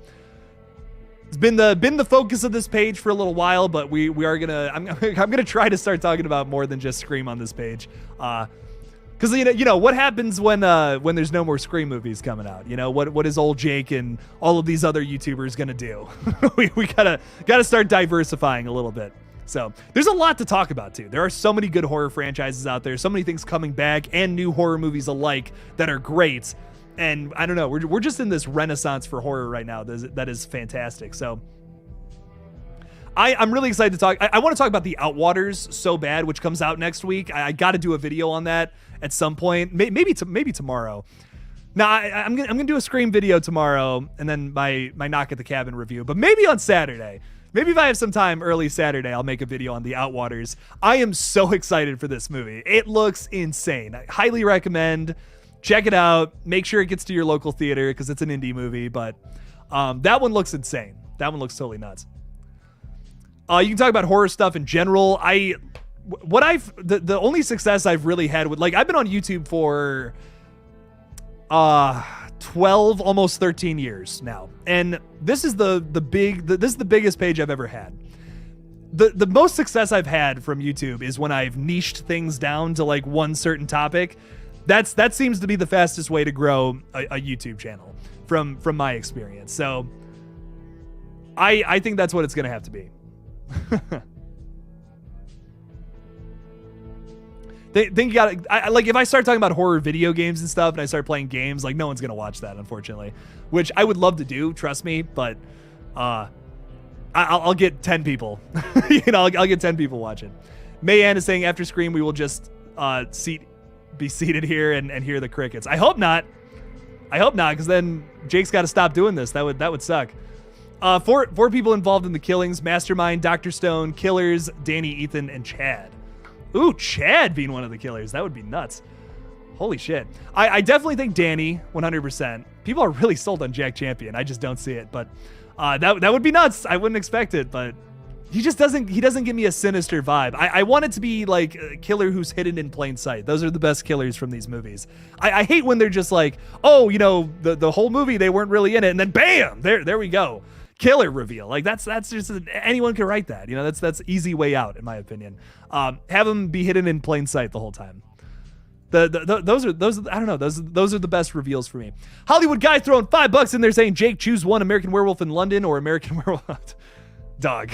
it's been the focus of this page for a little while, but we are gonna I'm gonna try to start talking about more than just Scream on this page, because you know what happens when there's no more Scream movies coming out. You know what is old Jake and all of these other YouTubers gonna do? we gotta start diversifying a little bit. So there's a lot to talk about too. There are so many good horror franchises out there, so many things coming back and new horror movies alike that are great. And I don't know, we're just in this renaissance for horror right now that is fantastic. So I'm really excited to talk. I want to talk about The Outwaters so bad, which comes out next week. I got to do a video on that at some point, maybe tomorrow. Now I'm gonna do a Scream video tomorrow, and then my Knock at the Cabin review. But maybe on Saturday, maybe if I have some time early Saturday, I'll make a video on The Outwaters. I am so excited for this movie. It looks insane. I highly recommend. Check it out. Make sure it gets to your local theater because it's an indie movie, but that one looks insane. That one looks totally nuts. You can talk about horror stuff in general. The only success I've really had with, like, I've been on YouTube for 12, almost 13 years now, and this is the biggest page I've ever had. The most success I've had from YouTube is when I've niched things down to like one certain topic. That seems to be the fastest way to grow a YouTube channel from my experience. So I think that's what it's gonna have to be. Think you gotta, like if I start talking about horror video games and stuff and I start playing games, like no one's gonna watch that, unfortunately, which I would love to do, trust me, but I'll get 10 people. I'll get 10 people watching. Mayanne is saying after Scream we will just be seated here and hear the crickets. I hope not, because then Jake's got to stop doing this. That would suck. Four people involved in the killings: Mastermind, Dr. Stone, Killers, Danny, Ethan, and Chad. Ooh, Chad being one of the killers. That would be nuts. Holy shit. I definitely think Danny, 100%. People are really sold on Jack Champion. I just don't see it, but that would be nuts. I wouldn't expect it, but he doesn't give me a sinister vibe. I want it to be like a killer who's hidden in plain sight. Those are the best killers from these movies. I hate when they're just like, oh, the whole movie they weren't really in it, and then bam, there we go, killer reveal. Like that's just anyone can write that. That's easy way out in my opinion. Have them be hidden in plain sight the whole time. Those are I don't know, those are the best reveals for me. Hollywood guy throwing $5 in there saying, Jake, choose one: American Werewolf in London or American Werewolf. Dog.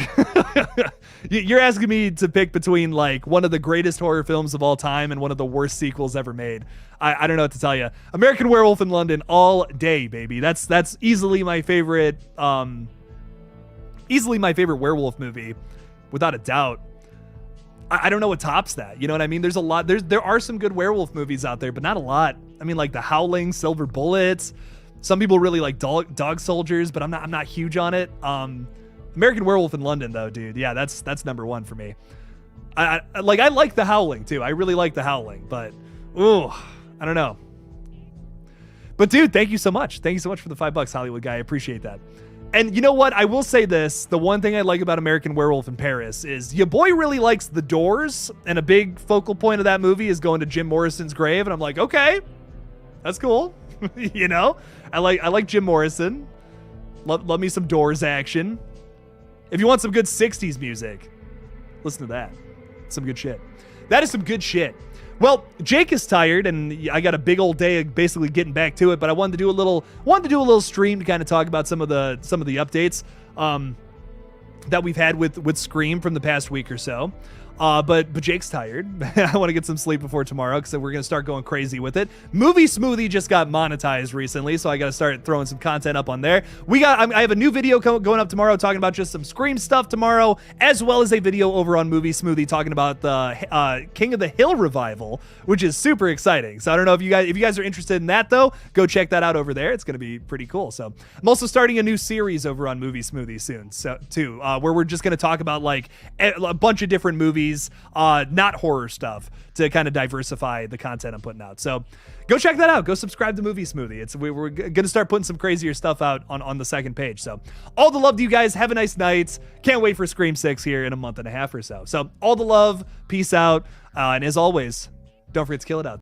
You're asking me to pick between like one of the greatest horror films of all time and one of the worst sequels ever made. I don't know what to tell you. American Werewolf in London all day, baby. That's easily my favorite werewolf movie, without a doubt. I don't know what tops that. You know what I mean? There's a lot. There are some good werewolf movies out there, but not a lot. I mean, like The Howling, Silver Bullets. Some people really like Dog Soldiers, but I'm not huge on it. American Werewolf in London, though, dude. Yeah, that's number one for me. I like The Howling too. I really like The Howling, but ooh, I don't know. But dude, thank you so much. Thank you so much for the $5, Hollywood guy. I appreciate that. And you know what? I will say this. The one thing I like about American Werewolf in Paris is your boy really likes The Doors, and a big focal point of that movie is going to Jim Morrison's grave. And I'm like, okay, that's cool. I like Jim Morrison. Love me some Doors action. If you want some good 60s music, listen to that. Some good shit. That is some good shit. Well, Jake is tired, and I got a big old day of basically getting back to it. But I wanted to do a little stream to kind of talk about some of the updates that we've had with Scream from the past week or so. But Jake's tired. I want to get some sleep before tomorrow because we're going to start going crazy with it. Movie Smoothie just got monetized recently, so I got to start throwing some content up on there. I have a new video going up tomorrow talking about just some Scream stuff tomorrow, as well as a video over on Movie Smoothie talking about the King of the Hill revival, which is super exciting. So I don't know if you guys are interested in that, though. Go check that out over there. It's going to be pretty cool. So I'm also starting a new series over on Movie Smoothie soon, too, where we're just going to talk about like a bunch of different movies. Not horror stuff, to kind of diversify the content I'm putting out. So go check that out. Go subscribe to Movie Smoothie. We're going to start putting some crazier stuff out on the second page. So all the love to you guys. Have a nice night. Can't wait for Scream 6 here in a month and a half or so. So all the love. Peace out. And as always, don't forget to kill it out.